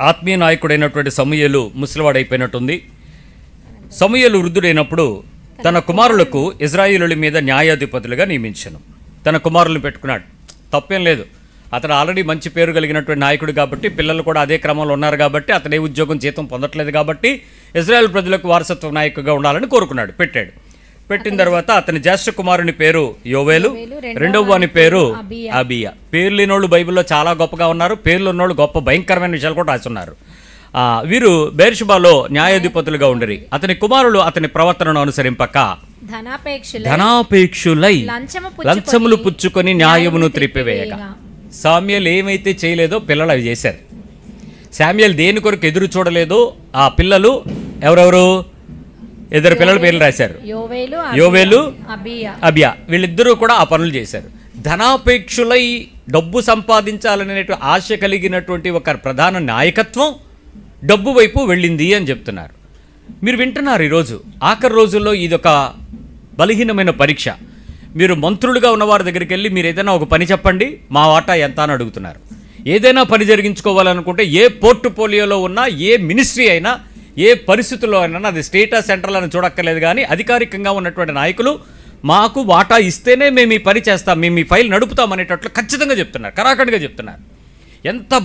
ఆత్మీయ నాయకుడైనటువంటి సమూయేలు ముసలివాడైపోయినట్టుంది. సమూయేలు వృద్ధుడైనప్పుడు తన కుమారులకు ఇజ్రాయేలుల మీద న్యాయాధిపతులుగా నియమించను. తన కుమారులను పెట్టుకున్నాడు, తప్పేం లేదు. అతను ఆల్రెడీ మంచి పేరు కలిగినటువంటి నాయకుడు కాబట్టి, పిల్లలు కూడా అదే క్రమంలో ఉన్నారు కాబట్టి, అతనే ఉద్యోగం జీతం పొందట్లేదు కాబట్టి ఇజ్రాయేల్ ప్రజలకు వారసత్వ నాయకుగా ఉండాలని కోరుకున్నాడు, పెట్టాడు. పెట్టిన తర్వాత అతని జ్యేష్ఠ కుమారుని పేరు యోవేలు, రెండవ వాని పేరు అబియా. పేర్లు లేనోళ్ళు బైబిల్లో చాలా గొప్పగా ఉన్నారు, పేర్లు ఉన్నోళ్ళు గొప్ప భయంకరమైన విషయాలు కూడా రాస్తున్నారు. వీరు బెర్షెబాలో న్యాయాధిపతులుగా ఉండరి. అతని కుమారులు అతని ప్రవర్తనను అనుసరింపక ధనాపేక్షులై లంచములు పుచ్చుకొని న్యాయమును త్రిప్పివేయగా. సామ్యుయేలు ఏమైతే చేయలేదో పిల్లలు అవి చేశారు. శామ్యూయల్ దేని కొరకు ఎదురు చూడలేదు. ఆ పిల్లలు ఎవరెవరు? ఇద్దరు పిల్లల పేర్లు రాశారు, యోవేలు, అబియా. వీళ్ళిద్దరూ కూడా ఆ పనులు చేశారు. ధనాపేక్షులై డబ్బు సంపాదించాలనే ఆశ కలిగినటువంటి ఒక ప్రధాన నాయకత్వం డబ్బు వైపు వెళ్ళింది అని చెప్తున్నారు. మీరు వింటున్నారు ఈరోజు ఆఖరి రోజుల్లో ఇదొక బలహీనమైన పరీక్ష. మీరు మంత్రులుగా ఉన్నవారి దగ్గరికి వెళ్ళి మీరు ఏదైనా ఒక పని చెప్పండి, మా వాటా ఎంత అని అడుగుతున్నారు. ఏదైనా పని జరిగించుకోవాలనుకుంటే ఏ పోర్ట్ఫోలియోలో ఉన్నా, ఏ మినిస్ట్రీ అయినా, ఏ పరిస్థితుల్లో అయినా, అది స్టేటా సెంట్రల్ అని చూడక్కర్లేదు, కానీ అధికారికంగా ఉన్నటువంటి నాయకులు మాకు వాటా ఇస్తేనే మేము ఈ పని చేస్తాం, మేము ఈ ఫైల్ నడుపుతాం అనేటట్లు ఖచ్చితంగా చెప్తున్నారు, కరాఖండిగా చెప్తున్నారు. ఎంత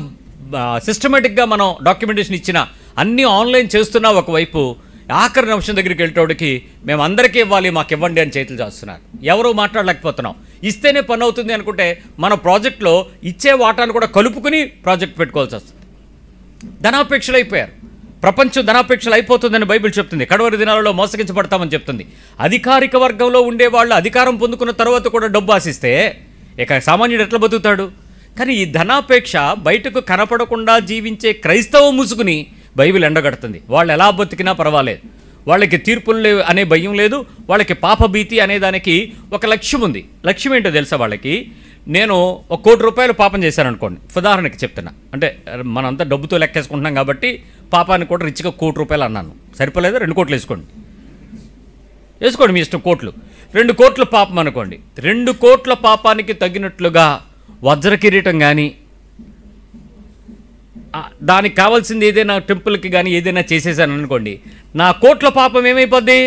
సిస్టమేటిక్గా మనం డాక్యుమెంటేషన్ ఇచ్చినా, అన్నీ ఆన్లైన్ చేస్తున్నా, ఒకవైపు ఆఖరి నిమిషం దగ్గరికి వెళ్ళేటోడికి మేము అందరికీ ఇవ్వాలి, మాకు ఇవ్వండి అని చేతులు చేస్తున్నారు. ఎవరూ మాట్లాడలేకపోతున్నాం. ఇస్తేనే పని అవుతుంది అనుకుంటే మన ప్రాజెక్ట్లో ఇచ్చే వాటాను కూడా కలుపుకుని ప్రాజెక్ట్ పెట్టుకోవాల్సి వస్తుంది. ధనాపేక్షలు అయిపోయారు. ప్రపంచం ధనాపేక్షలు అయిపోతుందని బైబిల్ చెప్తుంది. కడవరి దినాలలో మోసగించబడతామని చెప్తుంది. అధికారిక వర్గంలో ఉండేవాళ్ళు అధికారం పొందుకున్న తర్వాత కూడా డబ్బు ఆశిస్తే ఇక సామాన్యుడు ఎట్లా బతుకుతాడు? కానీ ఈ ధనాపేక్ష బయటకు కనపడకుండా జీవించే క్రైస్తవ ముసుగుని బైబిల్ ఎండగడుతుంది. వాళ్ళు ఎలా బతికినా పర్వాలేదు, వాళ్ళకి తీర్పులు అనే భయం లేదు, వాళ్ళకి పాపభీతి అనే దానికి ఒక లక్ష్యం ఉంది. లక్ష్యం ఏంటో తెలుసా వాళ్ళకి? నేను ఒక ₹1,00,00,000 పాపం చేశాను అనుకోండి, ఉదాహరణకి చెప్తున్నా, అంటే మనంతా డబ్బుతో లెక్కేసుకుంటున్నాం కాబట్టి పాపాన్ని కూడా రిచ్గా ₹1,00,00,000 అన్నాను. సరిపోలేదా? 2 కోట్లు వేసుకోండి, మీ ఇష్టం. కోట్లు, 2 కోట్ల పాపం అనుకోండి. 2 కోట్ల పాపానికి తగినట్లుగా వజ్ర కిరీటం కానీ, దానికి కావాల్సింది ఏదైనా టెంపుల్కి కానీ ఏదైనా చేసేసాను అనుకోండి, నా కోట్ల పాపం ఏమైపోద్ది?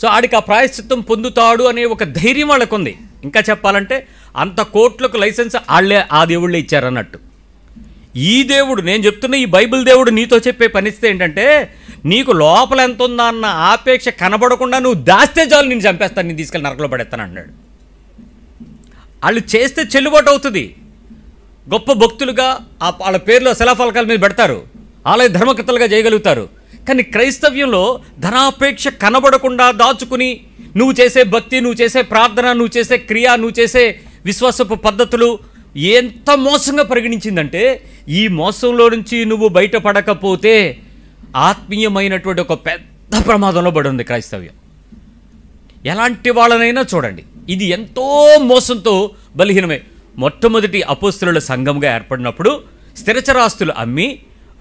సో ఆడికి ఆ ప్రాయశ్చిత్తం పొందుతాడు అనే ఒక ధైర్యం వాళ్ళకు ఉంది. ఇంకా చెప్పాలంటే అంత కోట్లకు లైసెన్స్ వాళ్ళే, ఆ దేవుళ్ళే ఇచ్చారన్నట్టు. ఈ దేవుడు, నేను చెప్తున్న ఈ బైబిల్ దేవుడు నీతో చెప్పే పరిస్థితి ఏంటంటే, నీకు లోపల ఎంత ఉందా అన్న ఆపేక్ష కనబడకుండా నువ్వు దాస్తే చాలు, నేను చంపేస్తాను, నేను తీసుకెళ్ళి నరకలో పడేస్తాను అన్నాడు. వాళ్ళు చేస్తే చెల్లుబాటు అవుతుంది. గొప్ప భక్తులుగా వాళ్ళ పేర్లో శిలాఫలకాల మీద పెడతారు, ఆలయ ధర్మకర్తలుగా చేయగలుగుతారు. కానీ క్రైస్తవ్యంలో ధనాపేక్ష కనబడకుండా దాచుకుని నువ్వు చేసే భక్తి, నువ్వు చేసే ప్రార్థన, నువ్వు చేసే క్రియ, నువ్వు చేసే విశ్వాసపు పద్ధతులు ఎంత మోసంగా పరిగణించిందంటే, ఈ మోసంలో నుంచి నువ్వు బయటపడకపోతే ఆత్మీయమైనటువంటి ఒక పెద్ద ప్రమాదంలో పడి ఉంది క్రైస్తవ్యం. ఎలాంటి వాళ్ళనైనా చూడండి, ఇది ఎంతో మోసంతో బలహీనమే. మొట్టమొదటి అపోస్తలుల సంఘంగా ఏర్పడినప్పుడు స్థిరచరాస్తులు అమ్మి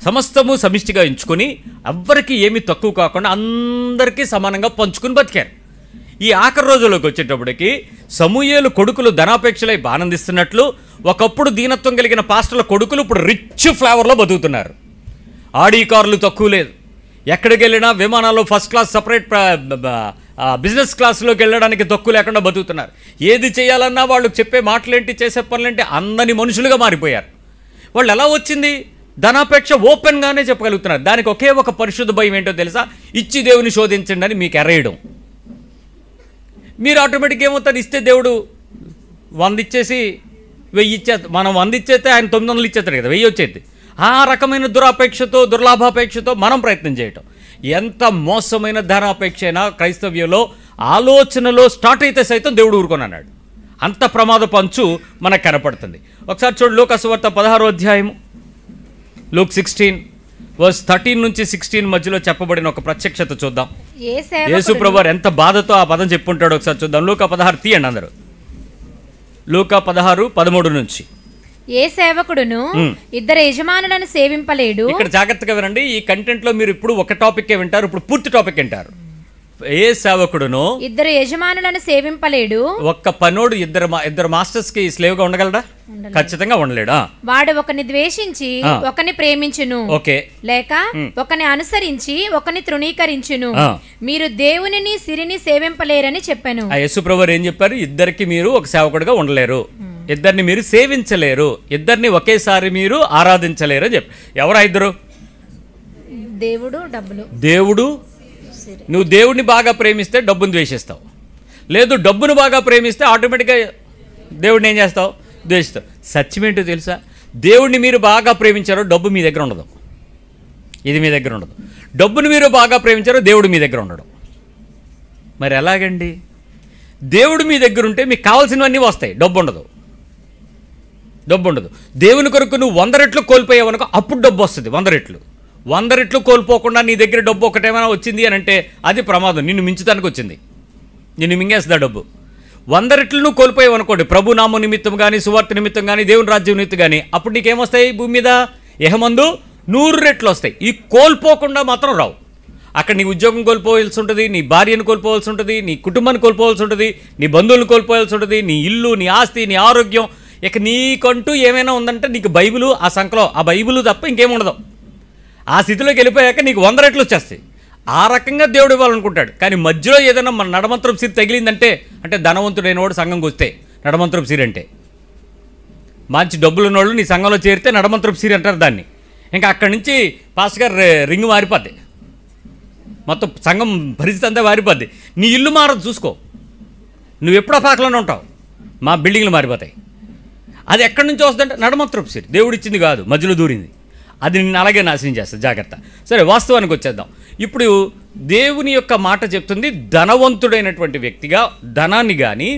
సమస్తము సమిష్టిగా ఎంచుకొని ఎవ్వరికి ఏమీ తక్కువ కాకుండా అందరికీ సమానంగా పంచుకుని బతికారు. ఈ ఆఖరి రోజుల్లోకి వచ్చేటప్పటికి సమూయేలు కొడుకులు ధనాపేక్షలై ఆనందిస్తున్నట్లు, ఒకప్పుడు దీనత్వం కలిగిన పాస్టర్ల కొడుకులు ఇప్పుడు రిచ్ ఫ్లేవర్లో బతుకుతున్నారు. ఆడి కార్లు తక్కువ లేదు, ఎక్కడికి వెళ్ళినా విమానాల్లో ఫస్ట్ క్లాస్ సపరేట్ బిజినెస్ క్లాస్లోకి వెళ్ళడానికి తక్కువ లేకుండా బతుకుతున్నారు. ఏది చేయాలన్నా వాళ్ళు చెప్పే మాటలేంటి, చేసే పనులేంటి, అందని మనుషులుగా మారిపోయారు. వాళ్ళు ఎలా వచ్చింది? ధనాపేక్ష ఓపెన్గానే చెప్పగలుగుతున్నారు. దానికి ఒకే ఒక పరిశుద్ధ భయం ఏంటో తెలుసా? ఇచ్చి దేవుని శోధించండి అని మీకు ఎర్రేయడం. మీరు ఆటోమేటిక్గా ఏమవుతారు? ఇస్తే దేవుడు 100 ఇచ్చేసి 1000 ఇచ్చేస్తారు. మనం 100 ఇచ్చేస్తే ఆయన 900 ఇచ్చేస్తాడు కదా, 1000 వచ్చేది. ఆ రకమైన దురాపేక్షతో, దుర్లాభాపేక్షతో మనం ప్రయత్నం చేయటం. ఎంత మోసమైన ధనాపేక్ష అయినా క్రైస్తవ్యంలో ఆలోచనలో స్టార్ట్ అయితే సైతం దేవుడు ఊరుకొని అన్నాడు. అంత ప్రమాద పంచు మనకు కనపడుతుంది. ఒకసారి చూడు, లూకా సువార్త 16వ అధ్యాయము, Luke 16 verse 13 నుంచి 16 మధ్యలో చెప్పబడిన ఒక ప్రత్యక్షత చూద్దాం. యేసు ప్రభువారు ఎంత బాధతో ఆ పదం చెప్పుంటాడో ఒకసారి చూద్దాం. లూకా 16 తీయండి అందరూ. లూకా 16:13 నుంచి. ఏ సేవకుడును ఇద్దరు యజమానులను సేవింపలేడు. ఇక్కడ జాగ్రత్తగా వినండి. ఈ కంటెంట్ లో మీరు ఇప్పుడు ఒక టాపిక్ వింటారు, ఇప్పుడు పూర్తి టాపిక్ వింటారు. ఏ సేవకుడును ఇద్దరు యజమానులను సేవింపలేడు. ఒక్క పనోడు ఇద్దరు మాస్టర్స్ కి స్లేవ్ గా ఉండగలడా? ఖచ్చితంగా ఉండలేడా? వాడు ఒకని ద్వేషించి ఒకని ప్రేమించును, లేక ఒకని అనుసరించి ఒకని తృణీకరించును. మీరు దేవునిని సిరిని సేవింపలేరని చెప్పాను. యేసుప్రభువు ఏం చెప్పారు? ఇద్దరికి మీరు ఒక సేవకుడుగా ఉండలేరు, ఇద్దరిని మీరు సేవించలేరు, ఇద్దరిని ఒకేసారి మీరు ఆరాధించలేరు అని చెప్పి. ఎవరా ఇద్దరు? దేవుడు, డబ్బులు. దేవుడు, నువ్వు దేవుడిని బాగా ప్రేమిస్తే డబ్బుని ద్వేషిస్తావు, లేదు డబ్బును బాగా ప్రేమిస్తే ఆటోమేటిక్గా దేవుడిని ఏం చేస్తావు? ద్వేషిస్తావు. సత్యమేంటో తెలుసా? దేవుడిని మీరు బాగా ప్రేమించారో డబ్బు మీ దగ్గర ఉండదు, ఇది మీ దగ్గర ఉండదు. డబ్బును మీరు బాగా ప్రేమించారో దేవుడు మీ దగ్గర ఉండడు. మరి ఎలాగండి? దేవుడు మీ దగ్గర ఉంటే మీకు కావాల్సినవన్నీ వస్తాయి, డబ్బు ఉండదు. డబ్బు ఉండదు. దేవుని కొరకు నువ్వు 100 రెట్లు కోల్పోయావు అనుకో, అప్పుడు డబ్బు వస్తుంది 100 రెట్లు. 100 రెట్లు కోల్పోకుండా నీ దగ్గర డబ్బు ఒకటేమైనా వచ్చింది అని అంటే అది ప్రమాదం, నిన్ను మించుతానికి వచ్చింది, నిన్ను మింగేస్తుంది ఆ డబ్బు. 100 రెట్లు నువ్వు కోల్పోయావు అనుకోండి, ప్రభు నామ నిమిత్తం కానీ, సువార్త నిమిత్తం కానీ, దేవుని రాజ్యం నిమిత్తం కానీ, అప్పుడు నీకేమొస్తాయి భూమి మీద? ఇహమందు 100 రెట్లు వస్తాయి. ఈ కోల్పోకుండా మాత్రం రావు. అక్కడ నీ ఉద్యోగం కోల్పోవాల్సి ఉంటుంది, నీ భార్యను కోల్పోవాల్సి ఉంటుంది, నీ కుటుంబాన్ని కోల్పోవాల్సి ఉంటుంది, నీ బంధువులను కోల్పోవాల్సి ఉంటుంది, నీ ఇల్లు, నీ ఆస్తి, నీ ఆరోగ్యం. ఇక నీకంటూ ఏమైనా ఉందంటే నీకు బైబిలు, ఆ సంఖలో ఆ బైబిలు తప్ప ఇంకేముండదు. ఆ స్థితిలోకి వెళ్ళిపోయాక నీకు 100 రెట్లు వచ్చేస్తాయి. ఆ రకంగా దేవుడు ఇవ్వాలనుకుంటాడు. కానీ మధ్యలో ఏదైనా మన నడమంత్రం సిరి తగిలిందంటే, అంటే ధనవంతుడైన వాడు సంఘంకి వస్తే నడమంత్రం సిరి అంటే, మంచి డబ్బులు ఉన్నోళ్ళు నీ సంఘంలో చేరితే నడమంత్రం సిరి అంటారు దాన్ని. ఇంకా అక్కడి నుంచి పాస్టర్ గారు రింగ్ మారిపోద్ది, మొత్తం సంఘం పరిస్థితి అంతా మారిపోద్ది. నీ ఇల్లు మారదు చూసుకో, నువ్వు ఎప్పుడు అపాకలోనే ఉంటావు, మా బిల్డింగ్లు మారిపోతాయి. అది ఎక్కడి నుంచి వస్తుందంటే నడమంత్రం సిరి, దేవుడు ఇచ్చింది కాదు, మధ్యలో దూరింది. అది నిన్ను అలాగే నాశనం చేస్తుంది, జాగ్రత్త. సరే, వాస్తవానికి వచ్చేద్దాం. ఇప్పుడు దేవుని యొక్క మాట చెప్తుంది, ధనవంతుడైనటువంటి వ్యక్తిగా ధనాన్ని కానీ,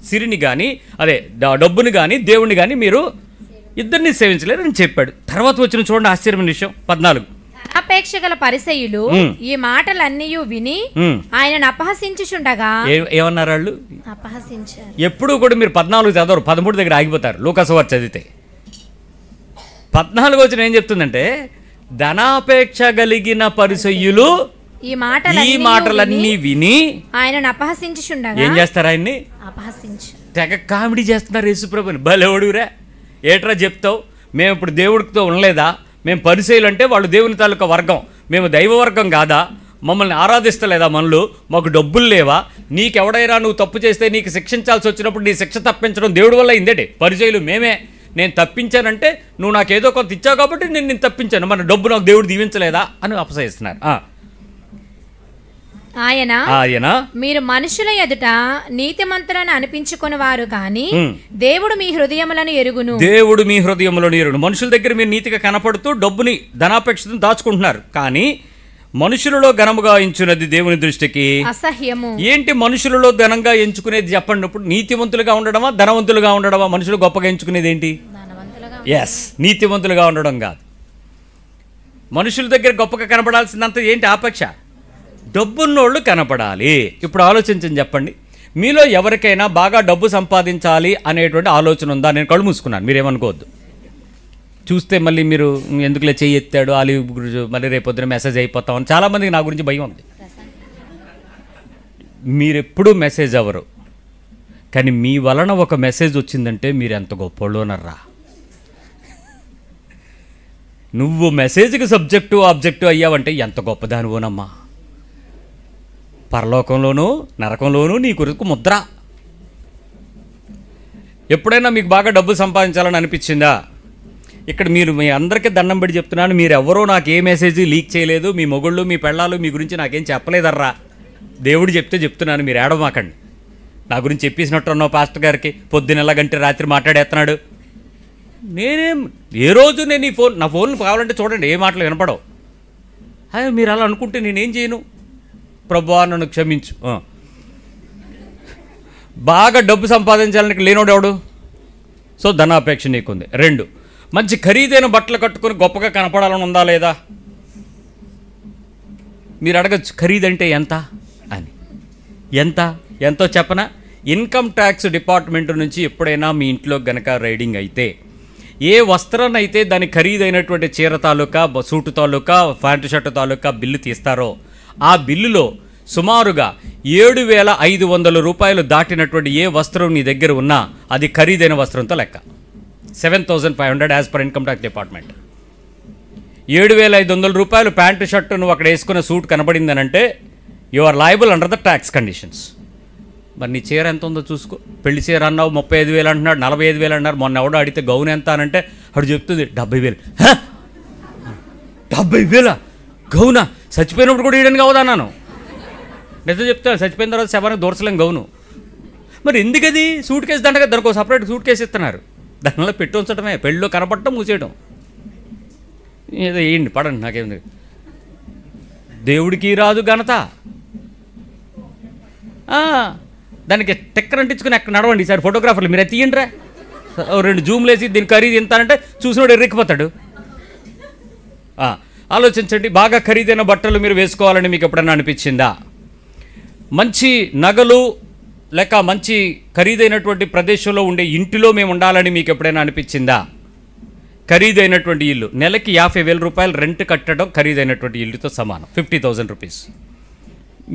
సిరిని కానీ, అదే డబ్బుని కానీ, దేవుని కానీ మీరు ఇద్దరిని సేవించలేరు అని చెప్పాడు. తర్వాత వచ్చిన చూడండి ఆశ్చర్యమైన విషయం, 14. అపేక్ష గల పరిసయ్యులు ఈ మాటలన్నీ విని ఆయనను అపహసించుచుండగా ఏమన్నారు వాళ్ళు? అపహసించారు. ఎప్పుడు కూడా మీరు 14 చదవరు, 13 దగ్గర ఆగిపోతారు. లూకాసు వార్త చదివితే 14 వచ్చిన ఏం చెప్తుందంటే, ధనాపేక్ష కలిగిన పరిసయ్యులు ఈ మాటలన్నీ విని ఆయనను అపహసించుచుండగా ఏం చేస్తారు? ఆయన్ని తెగ కామెడీ చేస్తున్నారు. యేసుప్రభుని బలెవడురా, ఏట్రా చెప్తావు, మేము ఇప్పుడు దేవుడితో ఉండలేదా, మేము పరిసయ్యులు అంటే వాళ్ళు దేవుని తాలూకా వర్గం, మేము దైవ వర్గం కాదా, మమ్మల్ని ఆరాధిస్తలేదా, మనలు మాకు డబ్బులు లేవా, నీకెవడైనా నువ్వు తప్పు చేస్తే నీకు శిక్షించాల్సి వచ్చినప్పుడు నీ శిక్ష తప్పించడం దేవుడి వల్ల అయిందేటి, పరిసయ్యులు మేమే, నేను తప్పించానంటే నువ్వు నాకు ఏదో కొంత ఇచ్చావు కాబట్టి నేను తప్పించాను, మన డబ్బు నాకు దేవుడు దీవించలేదా అని అపసయిస్తున్నారు. ఆయన మీరు మనుషుల ఎదుట నీతిమంతులను అనిపించుకుని వారు కానీ దేవుడు మీ హృదయములను ఎరుగును. దేవుడు మీ హృదయములను ఎరుగును. మనుషుల దగ్గర మీరు నీతిగా కనపడుతూ డబ్బుని ధనాపేక్షను దాచుకుంటున్నారు, కానీ మనుషులలో ఘనముగా ఎంచుకునేది దేవుని దృష్టికి అసహ్యము. ఏంటి మనుషులలో ఘనంగా ఎంచుకునేది చెప్పండి? ఇప్పుడు నీతివంతులుగా ఉండడమా, ధనవంతులుగా ఉండడమా? మనుషులు గొప్పగా ఎంచుకునేది ఏంటి? ఎస్, నీతివంతులుగా ఉండడం కాదు. మనుషుల దగ్గర గొప్పగా కనపడాల్సిందంతా ఏంటి? ఆపేక్ష, డబ్బున్నోళ్ళు కనపడాలి. ఇప్పుడు ఆలోచించండి, చెప్పండి, మీలో ఎవరికైనా బాగా డబ్బు సంపాదించాలి అనేటువంటి ఆలోచన ఉందా? నేను కళ్ళు మూసుకున్నాను, మీరేమనుకోవద్దు. చూస్తే మళ్ళీ మీరు ఎందుకులే చెయ్యి ఎత్తాడు ఆలి మళ్ళీ రేపొద్దున మెసేజ్ అయిపోతామని చాలామందికి నా గురించి భయం ఉంది. మీరెప్పుడూ మెసేజ్ అవ్వరు, కానీ మీ వలన ఒక మెసేజ్ వచ్చిందంటే మీరు ఎంత గొప్పోళ్ళోనర్రా. నువ్వు మెసేజ్కి సబ్జెక్టు ఆబ్జెక్టు అయ్యావంటే ఎంత గొప్పదానివోనమ్మా. పరలోకంలోనూ నరకంలోనూ నీ కొరకు ముద్ర. ఎప్పుడైనా మీకు బాగా డబ్బు సంపాదించాలని అనిపించిందా? ఇక్కడ మీరు మీ అందరికీ దండం పెట్టి చెప్తున్నాను, మీరు ఎవరో నాకు ఏ మెసేజ్ లీక్ చేయలేదు, మీ మొగుళ్ళు మీ పెళ్ళాలు మీ గురించి నాకేం చెప్పలేదర్రా. దేవుడు చెప్తే చెప్తున్నాను, మీరు ఏడవమాకండి. నా గురించి చెప్పేసినట్టు ఉన్నావు పాస్టర్ గారికి, పొద్దునెలా గంటే రాత్రి మాట్లాడేస్తున్నాడు. నేనేం ఏ రోజు నేను నా ఫోన్ కావాలంటే చూడండి, ఏ మాటలు వినపడవు. మీరు అలా అనుకుంటే నేనేం చేయను. ప్రభువా నన్ను క్షమించు. బాగా డబ్బు సంపాదించాలని లేనోడు ఎవడు? సో ధనాపేక్ష నీకుంది. 2, మంచి ఖరీదైన బట్టలు కట్టుకొని గొప్పగా కనపడాలని ఉందా లేదా? మీరు అడగచ్చు, ఖరీదంటే ఎంత అని. ఎంతో చెప్పనా? ఇన్కమ్ ట్యాక్స్ డిపార్ట్మెంట్ నుంచి ఎప్పుడైనా మీ ఇంట్లో గనక రైడింగ్ అయితే, ఏ వస్త్రాన్ని అయితే దాని ఖరీదైనటువంటి చీర తాలూకా, సూటు తాలూకా, ప్యాంటు షర్టు తాలూకా బిల్లు తీస్తారో, ఆ బిల్లులో సుమారుగా 7,500 రూపాయలు దాటినటువంటి ఏ వస్త్రం నీ దగ్గర ఉన్నా అది ఖరీదైన వస్త్రంతో లెక్క. 7,500 as per income tax department. 7,500 రూపాయలు ప్యాంటు షర్టు నువ్వు అక్కడ వేసుకున్న సూట్ కనబడిందనంటే you are liable under the tax conditions. మరి నీ చీర ఎంత ఉందో చూసుకో. పెళ్లి చీర అన్నావు 35,000 అంటున్నాడు, 45,000 అన్నారు. మొన్న ఎవడో అడిగితే గౌన్ ఎంత అనంటే అడు చెప్తుంది 70,000. 70,000 గౌనా? చచ్చిపోయినప్పుడు కూడా ఇయడానికి అవదా అన్నాను. నిజం చెప్తాను, చచ్చిపోయిన తర్వాత శవానికి దూర్చలేం గౌను. మరి ఎందుకది? సూట్ కేసు దండగా దానికి ఒక సపరేట్ సూట్ కేసు ఇస్తున్నారు, దానివల్ల పెట్టి ఉంచడమే, పెళ్ళిలో కనపడటం మూసేయడం. ఏదో వేయండి, పడండి, నాకేంది. దేవుడికి రాదు ఘనత. దానికి టెక్కర్ అంటించుకుని అక్కడ నడవండి. ఈసారి ఫోటోగ్రాఫర్లు మీరు తీయండిరా, 2 జూమ్లు వేసి దీని ఖరీదు ఎంత అంటే చూసినోడు ఎర్రెక్కిపోతాడు. ఆలోచించండి, బాగా ఖరీదైన బట్టలు మీరు వేసుకోవాలని మీకు ఎప్పుడైనా అనిపించిందా? మంచి నగలు లేక మంచి ఖరీదైనటువంటి ప్రదేశంలో ఉండే ఇంటిలో మేము ఉండాలని మీకు ఎప్పుడైనా అనిపించిందా? ఖరీదైనటువంటి ఇల్లు, నెలకి 50,000 రూపాయలు రెంట్ కట్టడం ఖరీదైనటువంటి ఇల్లుతో సమానం, 50,000 రూపీస్.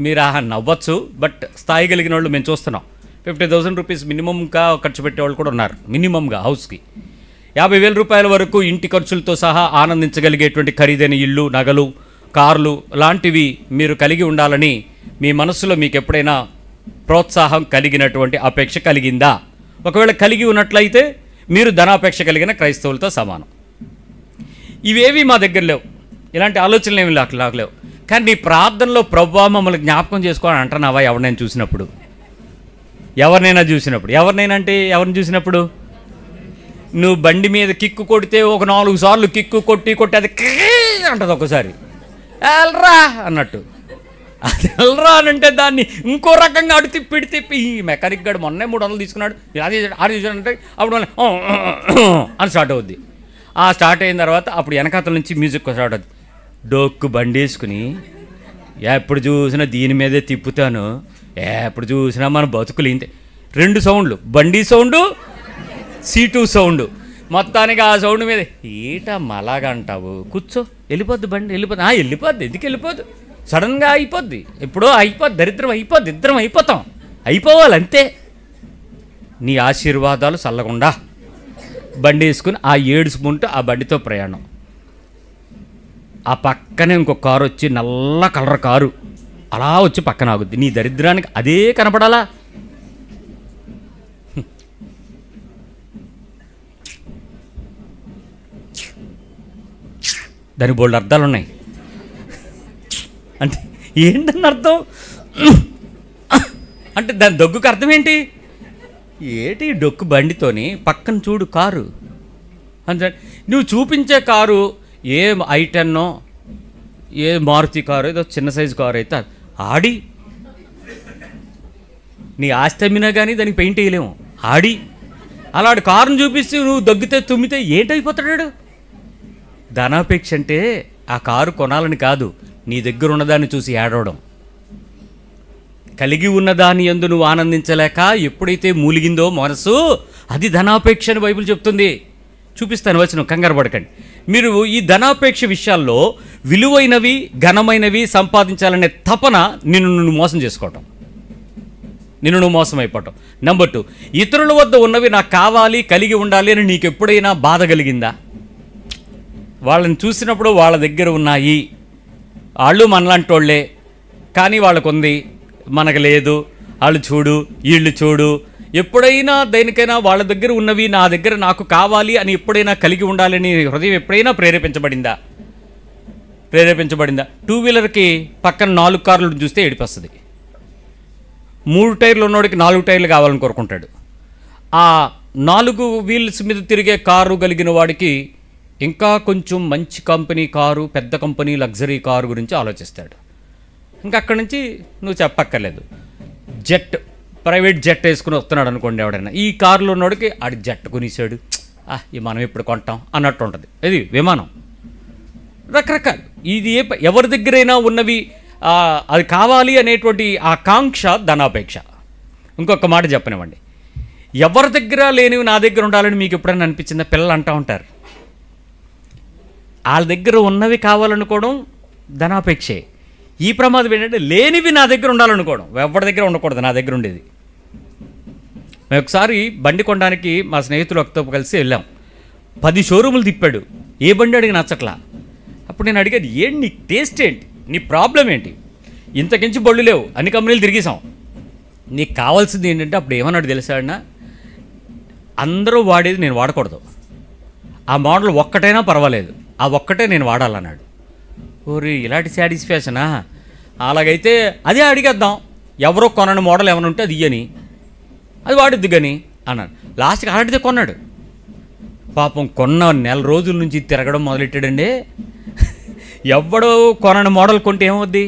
మీరు నవ్వచ్చు, బట్ స్థాయి కలిగిన వాళ్ళు మేము చూస్తున్నాం. 50,000 రూపీస్ మినిమంగా ఖర్చు పెట్టేవాళ్ళు కూడా ఉన్నారు. మినిమంగా హౌస్కి 50,000 రూపాయల వరకు ఇంటి ఖర్చులతో సహా ఆనందించగలిగేటువంటి ఖరీదైన ఇల్లు, నగలు, కార్లు లాంటివి మీరు కలిగి ఉండాలని మీ మనస్సులో మీకు ఎప్పుడైనా ప్రోత్సాహం కలిగినటువంటి అపేక్ష కలిగిందా? ఒకవేళ కలిగి ఉన్నట్లయితే మీరు ధనాపేక్ష కలిగిన క్రైస్తవులతో సమానం. ఇవేవి మా దగ్గర లేవు, ఇలాంటి ఆలోచనలు ఏమి లేవు. కానీ నీ ప్రార్థనలో ప్రభువా మమ్మల్ని జ్ఞాపకం చేసుకోవాలని అంటున్నావా? ఎవరినైనా చూసినప్పుడు, ఎవరినైనా అంటే ఎవరిని చూసినప్పుడు? నువ్వు బండి మీద కిక్కు కొడితే ఒక 4 సార్లు కిక్కు కొట్టి అది అంటది, ఒకసారి ఎల్రా అన్నట్టు. అది ఎల్రా అని అంటే దాన్ని ఇంకో రకంగా అడు తిప్పి ఈ మెకానిక్ గారు మొన్నే 300 తీసుకున్నాడు, అది చూసాడంటే అప్పుడు అని స్టార్ట్ అవుద్ది. స్టార్ట్ అయిన తర్వాత అప్పుడు వెనకాతల నుంచి మ్యూజిక్ స్టార్ట్ అవుద్ది. డొక్కు బండి వేసుకుని ఎప్పుడు చూసినా దీని మీదే తిప్పుతాను, ఎప్పుడు చూసినా మన బతుకులు ఇంతే. 2 సౌండ్లు, బండి సౌండు, సీటు సౌండు. మొత్తానికి ఆ సౌండ్ మీద మలాగంటావు, కూర్చో, వెళ్ళిపోద్ది బండి, వెళ్ళిపోద్ది. ఎందుకు వెళ్ళిపోద్దు? సడన్గా అయిపోద్ది, ఎప్పుడో అయిపోద్ది, దరిద్రం అయిపోద్ది, ఇద్దరం అయిపోవాలి అంతే. నీ ఆశీర్వాదాలు చల్లకుండా బండి వేసుకుని ఏడుచుకుంటూ ఆ బండితో ప్రయాణం. ఆ పక్కనే ఇంకో కారు వచ్చి, నల్ల కలర్ కారు అలా వచ్చి పక్కన ఆగుద్ది. నీ దరిద్రానికి అదే కనపడాలా? దానికి బోల్డ్ అర్థాలు ఉన్నాయి. అంటే ఏంటన్న అర్థం? అంటే దాని దగ్గుకు అర్థం ఏంటి? డొక్కు బండితోని పక్కన చూడు కారు అంటే నువ్వు చూపించే కారు ఏ i10 ఏ మారుతి కారు, ఏదో చిన్న సైజు కారు అయితే నీ ఆస్తి అమ్మినా కానీ దానికి పెయింట్ వేయలేము. అలాంటి కారుని చూపిస్తే నువ్వు దగ్గితే తుమ్మితే ఏంటైపోతాడు? ధనాపేక్ష అంటే ఆ కారు కొనాలని కాదు, నీ దగ్గర ఉన్నదాన్ని చూసి ఏడవడం. కలిగి ఉన్నదాన్ని యందు నువ్వు ఆనందించలేక ఎప్పుడైతే మూలిగిందో మనసు, అది ధనాపేక్ష అని బైబిల్ చెప్తుంది. చూపిస్తాను వచనం, కంగారు పడకండి. మీరు ఈ ధనాపేక్ష విషయాల్లో విలువైనవి, ఘనమైనవి సంపాదించాలనే తపన నువ్వు మోసం చేసుకోవటం, నువ్వు మోసం అయిపోవటం. నెంబర్ 2, ఇతరుల వద్ద ఉన్నవి నాకు కావాలి, కలిగి ఉండాలి అని నీకు ఎప్పుడైనా బాధ కలిగిందా? వాళ్ళని చూసినప్పుడు వాళ్ళ దగ్గర ఉన్నాయి, వాళ్ళు మనలాంటి వాళ్ళే, కానీ వాళ్ళకు ఉంది, మనకు లేదు, వాళ్ళు చూడు, వీళ్ళు చూడు. ఎప్పుడైనా దేనికైనా వాళ్ళ దగ్గర ఉన్నవి నా దగ్గర నాకు కావాలి అని ఎప్పుడైనా కలిగి ఉండాలని హృదయం ఎప్పుడైనా ప్రేరేపించబడిందా? 2 వీలర్కి పక్కన 4 కార్లు చూస్తే ఏడిపొస్తుంది. 3 టైర్లు ఉన్నోడికి 4 టైర్లు కావాలని కోరుకుంటాడు. ఆ 4 వీల్స్ మీద తిరిగే కారు కలిగిన వాడికి ఇంకా కొంచెం మంచి కంపెనీ కారు, పెద్ద కంపెనీ లగ్జరీ కారు గురించి ఆలోచిస్తాడు. ఇంకా అక్కడి నుంచి నువ్వు చెప్పక్కర్లేదు. ప్రైవేట్ జెట్ వేసుకుని వస్తున్నాడు అనుకోండి ఎవడైనా, ఈ కారులో ఉన్నోడికి ఆడి జెట్ కొనిసాడు, మనం ఇప్పుడు కొంటాం అన్నట్టు ఉంటుంది. ఇది విమానం, రకరకాలు. ఇది ఎవరి దగ్గరైనా ఉన్నవి అది కావాలి అనేటువంటి ఆకాంక్ష ధనాపేక్ష. ఇంకొక మాట చెప్పనివ్వండి, ఎవరి దగ్గర లేనివి నా దగ్గర ఉండాలని మీకు ఎప్పుడైనా అనిపించిందా? పిల్లలు అంటూ ఉంటారు, వాళ్ళ దగ్గర ఉన్నవి కావాలనుకోవడం ధనాపేక్షే. ఈ ప్రమాదం ఏంటంటే లేనివి నా దగ్గర ఉండాలనుకోవడం. ఎవరి దగ్గర ఉండకూడదు, నా దగ్గర ఉండేది. మేము ఒకసారి బండి కొనడానికి మా స్నేహితులు ఒకతో కలిసి వెళ్ళాం. 10 షోరూములు తిప్పాడు, ఏ బండి అడిగి నచ్చట్లా. అప్పుడు నేను అడిగాను, ఏంటి నీ టేస్ట్ ఏంటి, నీ ప్రాబ్లం ఏంటి? ఇంతకించి బళ్ళు లేవు, అన్ని కంపెనీలు తిరిగేసాం, నీకు కావాల్సింది ఏంటంటే, అప్పుడు ఏమన్నాడు తెలుసాడినా, అందరూ వాడేది నేను వాడకూడదు, ఆ మోడల్ ఒక్కటైనా పర్వాలేదు, ఆ ఒక్కటే నేను వాడాలన్నాడు. ఓరి ఇలాంటి సాటిస్ఫాక్షనా? అలాగైతే అదే అడిగేద్దాం, ఎవరో కొనని మోడల్ ఏమైనా ఉంటే అది ఇయ్యని, అది వాడిద్ది కానీ అన్నాడు. లాస్ట్కి అలాంటిదే కొన్నాడు. పాపం కొన్న 1 రోజుల నుంచి తిరగడం మొదలెట్టాడండి. ఎవడో కొనని మోడల్ కొంటే ఏమవుద్ది?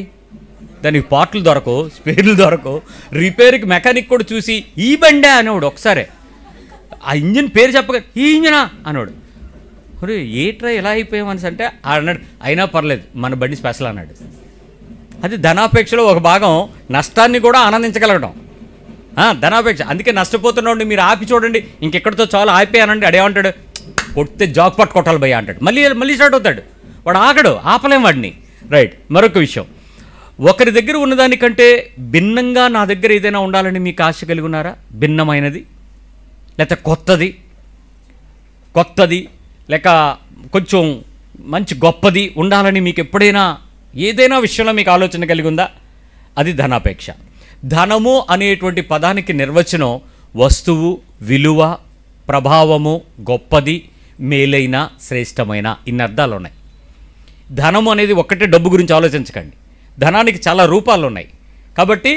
దానికి పార్ట్లు దొరకవు, స్పేర్లు దొరకవు, రిపేర్కి మెకానిక్ కూడా చూసి ఈ బండే అనేవాడు ఒకసారి. ఆ ఇంజిన్ పేరు చెప్పగా ఈ ఇంజినా అన్నాడు. మరి ఏట్రా ఇలా అయిపోయామని అంటే అన్నాడు, అయినా పర్లేదు మన బండి స్పెషల్ అన్నాడు. అది ధనాపేక్షలో ఒక భాగం, నష్టాన్ని కూడా ఆనందించగలగడం ధనాపేక్ష. అందుకే నష్టపోతున్నాడు మీరు ఆపి చూడండి, ఇంకెక్కడితో చాలా ఆపేయానండి. అడేమంటాడు, కొడితే జాక్ పట్టు కొట్టాలి భయ్య అంటాడు. మళ్ళీ స్టార్ట్ అవుతాడు. వాడు ఆగడు, ఆపలేం వాడిని. రైట్. మరొక విషయం, ఒకరి దగ్గర ఉన్నదానికంటే భిన్నంగా నా దగ్గర ఏదైనా ఉండాలని మీకు ఆశ కలిగి ఉన్నారా? భిన్నమైనది లేకపోతే కొత్తది లేక కొంచెం మంచి గొప్పది ఉండాలని మీకు ఎప్పుడైనా ఏదైనా విషయంలో మీకు ఆలోచన కలిగి ఉందా? అది ధనాపేక్ష. ధనము అనేటువంటి పదానికి నిర్వచనం వస్తువు, విలువ, ప్రభావము, గొప్పది, మేలైన, శ్రేష్టమైన, ఇన్ని అర్థాలు ఉన్నాయి. ధనము అనేది ఒక్కటే డబ్బు గురించి ఆలోచించకండి. ధనానికి చాలా రూపాలు ఉన్నాయి. కాబట్టి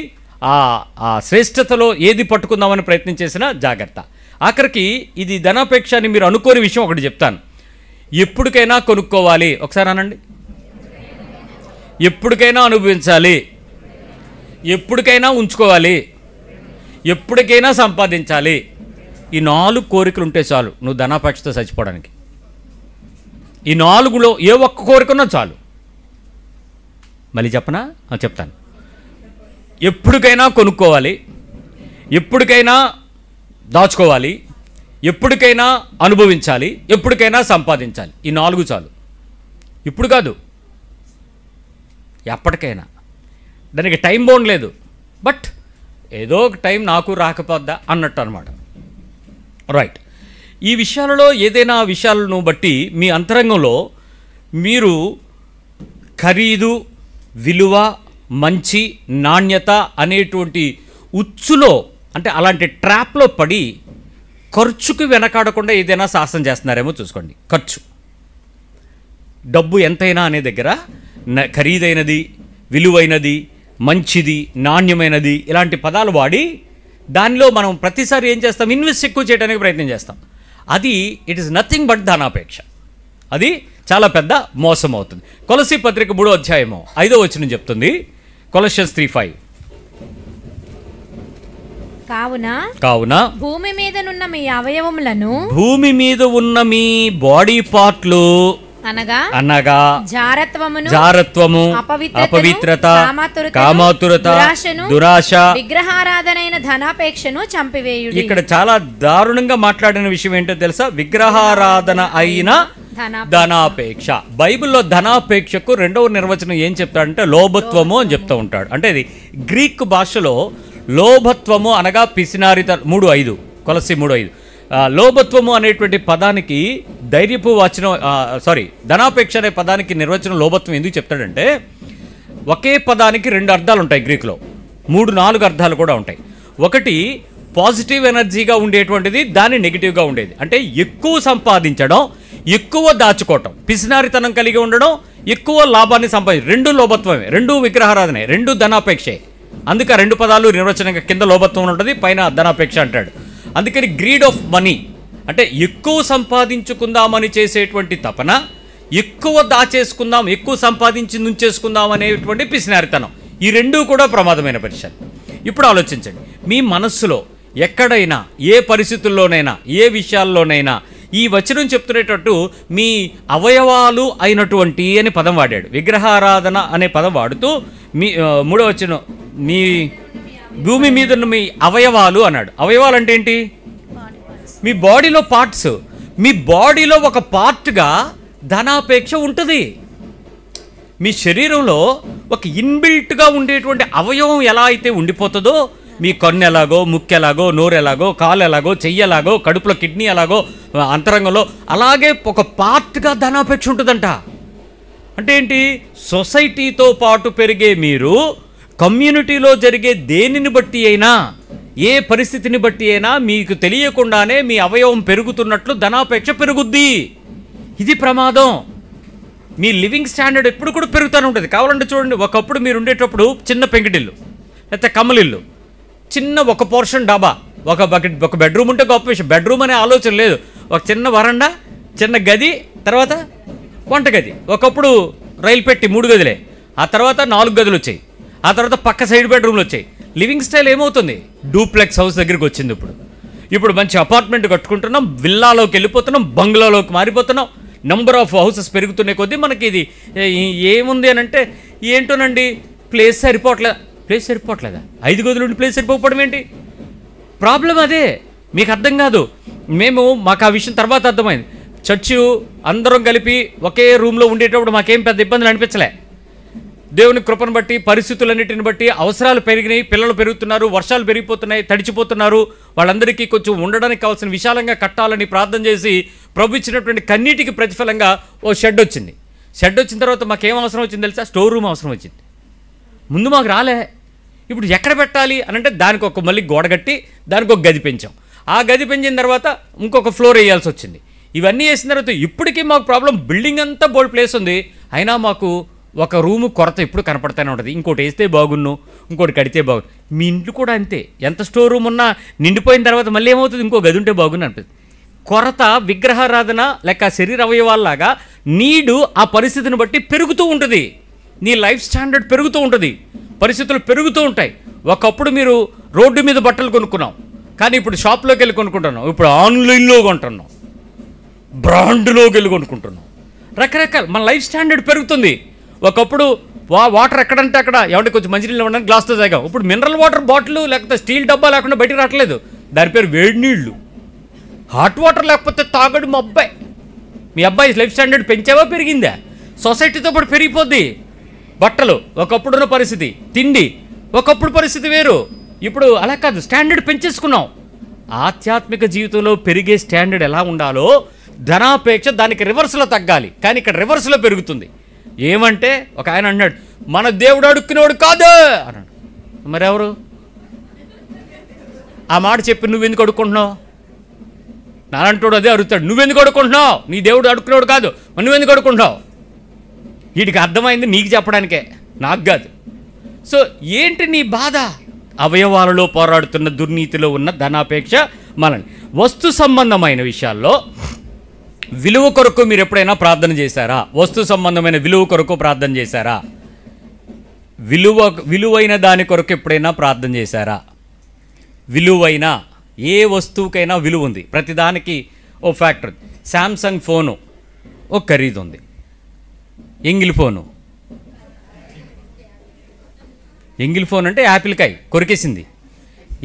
ఆ శ్రేష్టతలో ఏది పట్టుకుందామని ప్రయత్నం చేసినా జాగ్రత్త. ఆఖరికి ఇది ధనాపేక్ష అని మీరు అనుకోని విషయం ఒకటి చెప్తాను. ఎప్పటికైనా కొనుక్కోవాలి, ఒకసారి అనండి. ఎప్పటికైనా అనుభవించాలి, ఎప్పటికైనా ఉంచుకోవాలి, ఎప్పటికైనా సంపాదించాలి. ఈ 4 కోరికలు ఉంటే చాలు నువ్వు ధనాపేక్షతో చచ్చిపోవడానికి. ఈ 4లో ఏ ఒక్క కోరికన్నా చాలు. మళ్ళీ చెప్పనా? చెప్తాను. ఎప్పటికైనా కొనుక్కోవాలి, ఎప్పటికైనా దాచుకోవాలి, ఎప్పటికైనా అనుభవించాలి, ఎప్పటికైనా సంపాదించాలి. ఈ 4 చాలు. ఇప్పుడు కాదు, ఎప్పటికైనా. దానికి టైం బౌండ్ లేదు. బట్ ఏదో ఒక టైం నాకు రాకపోద్దా అన్నట్టు అనమాట. రైట్. ఈ విషయాలలో ఏదైనా విషయాలను బట్టి మీ అంతరంగంలో మీరు ఖరీదు, విలువ, మంచి, నాణ్యత అనేటువంటి ఉచ్చులో, అంటే అలాంటి ట్రాప్లో పడి ఖర్చుకు వెనకాడకుండా ఏదైనా సాహసం చేస్తున్నారేమో చూసుకోండి. ఖర్చు, డబ్బు ఎంతైనా అనే దగ్గర ఖరీదైనది, విలువైనది, మంచిది, నాణ్యమైనది ఇలాంటి పదాలు వాడి దానిలో మనం ప్రతిసారి ఏం చేస్తాం? ఇన్వెస్ట్ ఎక్కువ చేయడానికి ప్రయత్నం చేస్తాం. అది ఇట్ ఈస్ నథింగ్ బట్ ధనాపేక్ష. అది చాలా పెద్ద మోసం అవుతుంది. కొలసీ పత్రిక 3వ అధ్యాయము 5వ వచనం చెప్తుంది. కొలస్సియన్స్ 3:5. కావున భూమి మీద ఉన్న మీ అవయవములను, భూమి మీద ఉన్న మీ బాడీ పార్ట్లు అనగా జారత్వము, అపవిత్రత, కామాతురత, దురాశ, విగ్రహారాధనైన ధనాపేక్షను చంపివేయుడి. ఇక్కడ చాలా దారుణంగా మాట్లాడిన విషయం ఏంటో తెలుసా? విగ్రహారాధన అయిన ధనాపేక్ష. బైబిల్లో ధనాపేక్షకు 2వ నిర్వచనం ఏం చెప్తాడంటే లోభత్వము అని చెప్తూ ఉంటాడు. అంటే ఇది గ్రీక్ భాషలో లోభత్వము అనగా పిసినారిత. 3:5 కొలస్సీ 3:5. లోభత్వము అనేటువంటి పదానికి ధనాపేక్ష అనే పదానికి నిర్వచనం లోభత్వం ఎందుకు చెప్తాడంటే, ఒకే పదానికి 2 అర్థాలు ఉంటాయి గ్రీకులో, 3-4 అర్థాలు కూడా ఉంటాయి. ఒకటి పాజిటివ్ ఎనర్జీగా ఉండేటువంటిది, దాని నెగిటివ్గా ఉండేది. అంటే ఎక్కువ సంపాదించడం, ఎక్కువ దాచుకోవటం, పిసినారితనం కలిగి ఉండడం, ఎక్కువ లాభాన్ని సంపాదించడం. 2 లోభత్వమే, 2 విగ్రహారాధనే, 2 ధనాపేక్షే. అందుకే 2 పదాలు నిర్వచనంగా కింద లోభత్వం ఉంటుంది, పైన ధనాపేక్ష అంటాడు. అందుకని గ్రీడ్ ఆఫ్ మనీ అంటే ఎక్కువ సంపాదించుకుందామని చేసేటువంటి తపన, ఎక్కువ దాచేసుకుందాం, ఎక్కువ సంపాదించి నుంచేసుకుందాం అనేటువంటి పిసినారితనం. ఈ 2 కూడా ప్రమాదమైన పరిచయం. ఇప్పుడు ఆలోచించండి, మీ మనస్సులో ఎక్కడైనా, ఏ పరిస్థితుల్లోనైనా, ఏ విషయాల్లోనైనా ఈ వచనం చెప్తున్నట్టు మీ అవయవాలు అయినటువంటి అని పదం వాడాడు. విగ్రహారాధన అనే పదం వాడుతూ మీ 3వ వచనం మీ భూమి మీద ఉన్న మీ అవయవాలు అన్నాడు. అవయవాలు అంటే ఏంటి? మీ బాడీలో పార్ట్స్. మీ బాడీలో ఒక పార్ట్గా ధనాపేక్ష ఉంటుంది. మీ శరీరంలో ఒక ఇన్బిల్ట్గా ఉండేటువంటి అవయవం ఎలా అయితే ఉండిపోతుందో, మీ కన్ను ఎలాగో, ముక్కు ఎలాగో, నోరు ఎలాగో, కాలు ఎలాగో, చెయ్యి ఎలాగో, కడుపులో కిడ్నీ ఎలాగో, అంతరంగంలో అలాగే ఒక పార్ట్గా ధనాపేక్ష ఉంటుందంట. అంటే ఏంటి? సొసైటీతో పాటు పెరిగే మీరు కమ్యూనిటీలో జరిగే దేనిని బట్టి అయినా, ఏ పరిస్థితిని బట్టి అయినా మీకు తెలియకుండానే మీ అవయవం పెరుగుతున్నట్లు ధనాపేక్ష పెరుగుద్ది. ఇది ప్రమాదం. మీ లివింగ్ స్టాండర్డ్ ఎప్పుడు కూడా పెరుగుతూనే ఉంటుంది. కావాలంటే చూడండి, ఒకప్పుడు మీరు ఉండేటప్పుడు చిన్న పెంకిటిల్లు లేకపోతే కమ్మలిల్లు, చిన్న ఒక పోర్షన్ డాబా, ఒక బెడ్రూమ్ ఉంటే గొప్ప విషయం. బెడ్రూమ్ అనే ఆలోచన లేదు. ఒక చిన్న వరండా, చిన్న గది, తర్వాత వంటగది. ఒకప్పుడు రైలు పెట్టి 3 గదులే, ఆ తర్వాత 4 గదులు వచ్చాయి, ఆ తర్వాత పక్క సైడ్ బెడ్రూమ్లు వచ్చాయి. లివింగ్ స్టైల్ ఏమవుతుంది? డూప్లెక్స్ హౌస్ దగ్గరికి వచ్చింది. ఇప్పుడు మంచి అపార్ట్మెంట్ కట్టుకుంటున్నాం, విల్లాలోకి వెళ్ళిపోతున్నాం, బంగ్లాలోకి మారిపోతున్నాం, నెంబర్ ఆఫ్ హౌసెస్ పెరుగుతున్న కొద్దీ మనకి ఇది ఏముంది అని అంటే ఏంటోనండి, ప్లేస్ సరిపోవట్లేదా? 5 గదులు ఉండి ప్లేస్ సరిపోవడం ఏంటి ప్రాబ్లం? అదే మీకు అర్థం కాదు. మాకు ఆ విషయం తర్వాత అర్థమైంది. చర్చి అందరం కలిపి ఒకే రూమ్లో ఉండేటప్పుడు మాకేం పెద్ద ఇబ్బందులు అనిపించలే. దేవుని కృపను బట్టి, పరిస్థితులన్నిటిని బట్టి అవసరాలు పెరిగినాయి, పిల్లలు పెరుగుతున్నారు, వర్షాలు పెరిగిపోతున్నాయి, తడిచిపోతున్నారు. వాళ్ళందరికీ కొంచెం ఉండడానికి కావాల్సిన విశాలంగా కట్టాలని ప్రార్థన చేసి ప్రభు ఇచ్చినటువంటి కన్నీటికి ప్రతిఫలంగా ఓ షెడ్ వచ్చింది. షెడ్ వచ్చిన తర్వాత మాకేం అవసరం వచ్చింది తెలుసా? స్టోర్ రూమ్ అవసరం వచ్చింది. ముందు మాకు రాలే. ఇప్పుడు ఎక్కడ పెట్టాలి అని అంటే దానికి ఒక మళ్ళీ గోడ కట్టి దానికి ఒక గది పెంచాం. ఆ గది పెంచిన తర్వాత ఇంకొక ఫ్లోర్ వేయాల్సి వచ్చింది. ఇవన్నీ వేసిన తర్వాత ఇప్పటికీ మాకు ప్రాబ్లం, బిల్డింగ్ అంతా బోల్డ్ ప్లేస్ ఉంది, అయినా మాకు ఒక రూము కొరత ఎప్పుడు కనపడతానే ఉంటుంది. ఇంకోటి వేస్తే బాగున్ను, ఇంకోటి కడితే బాగుండు. మీ ఇంట్లో కూడా అంతే. ఎంత స్టోర్ రూమ్ ఉన్నా నిండిపోయిన తర్వాత మళ్ళీ ఏమవుతుంది? ఇంకో గది ఉంటే బాగుండు అనిపిస్తుంది. కొరత విగ్రహారాధన లేక శరీర అవయవాల్లాగా నీడు ఆ పరిస్థితిని బట్టి పెరుగుతూ ఉంటుంది. నీ లైఫ్ స్టాండర్డ్ పెరుగుతూ ఉంటుంది, పరిస్థితులు పెరుగుతూ ఉంటాయి. ఒకప్పుడు మీరు రోడ్డు మీద బట్టలు కొనుక్కున్నాం, కానీ ఇప్పుడు షాప్లోకి వెళ్ళి కొనుక్కుంటున్నాం. ఇప్పుడు ఆన్లైన్లో కొంటున్నాం, బ్రాండ్లోకి వెళ్ళి కొనుక్కుంటున్నాం. రకరకాల మన లైఫ్ స్టాండర్డ్ పెరుగుతుంది. ఒకప్పుడు వాటర్ ఎక్కడంటే అక్కడ ఏమంటే కొంచెం మంచినీళ్ళు ఇవ్వడానికి గ్లాస్తో తాగాం. ఇప్పుడు మినరల్ వాటర్ బాటిల్ లేకపోతే స్టీల్ డబ్బా లేకుండా బయటకు రావట్లేదు. దాని పేరు వేడి నీళ్ళు. హాట్ వాటర్ లేకపోతే తాగడు మా అబ్బాయి. మీ అబ్బాయి లైఫ్ స్టాండర్డ్ పెంచావా పెరిగిందా? సొసైటీతో పాటు పెరిగిపోద్ది. బట్టలు ఒకప్పుడున్న పరిస్థితి, తిండి ఒకప్పుడు పరిస్థితి వేరు, ఇప్పుడు అలా కాదు, స్టాండర్డ్ పెంచేసుకున్నాం. ఆధ్యాత్మిక జీవితంలో పెరిగే స్టాండర్డ్ ఎలా ఉండాలో ధనాపేక్ష దానికి రివర్స్లో తగ్గాలి, కానీ ఇక్కడ రివర్స్లో పెరుగుతుంది. ఏమంటే ఒక ఆయన అన్నాడు, మన దేవుడు అడుక్కునేవాడు కాదు అన్నాడు. మరెవరు ఆ మాట చెప్పి నువ్వెందుకు అడుక్కుంటున్నావు? నాలంటోడు అదే అడుగుతాడు, నువ్వెందుకు అడుక్కుంటున్నావు? నీ దేవుడు అడుక్కునేవాడు కాదు, నువ్వెందుకు అడుక్కుంటున్నావు? వీటికి అర్థమైంది నీకు చెప్పడానికే, నాకు కాదు. సో ఏంటి నీ బాధ? అవయవాలలో పోరాడుతున్న దుర్నీతిలో ఉన్న ధనాపేక్ష మనల్ని. వస్తు సంబంధమైన విషయాల్లో విలువ కొరకు మీరు ఎప్పుడైనా ప్రార్థన చేశారా? వస్తు సంబంధమైన విలువ కొరకు ప్రార్థన చేశారా? విలువైన దాని కొరకు ఎప్పుడైనా ప్రార్థన చేశారా? విలువైన ఏ వస్తువుకైనా విలువ ఉంది, ప్రతిదానికి ఓ ఫ్యాక్టర్. శాంసంగ్ ఫోను ఓ ఖరీదు ఉంది, ఎంగిల్ ఫోన్ అంటే యాపిల్ కాయ కొరికేసింది.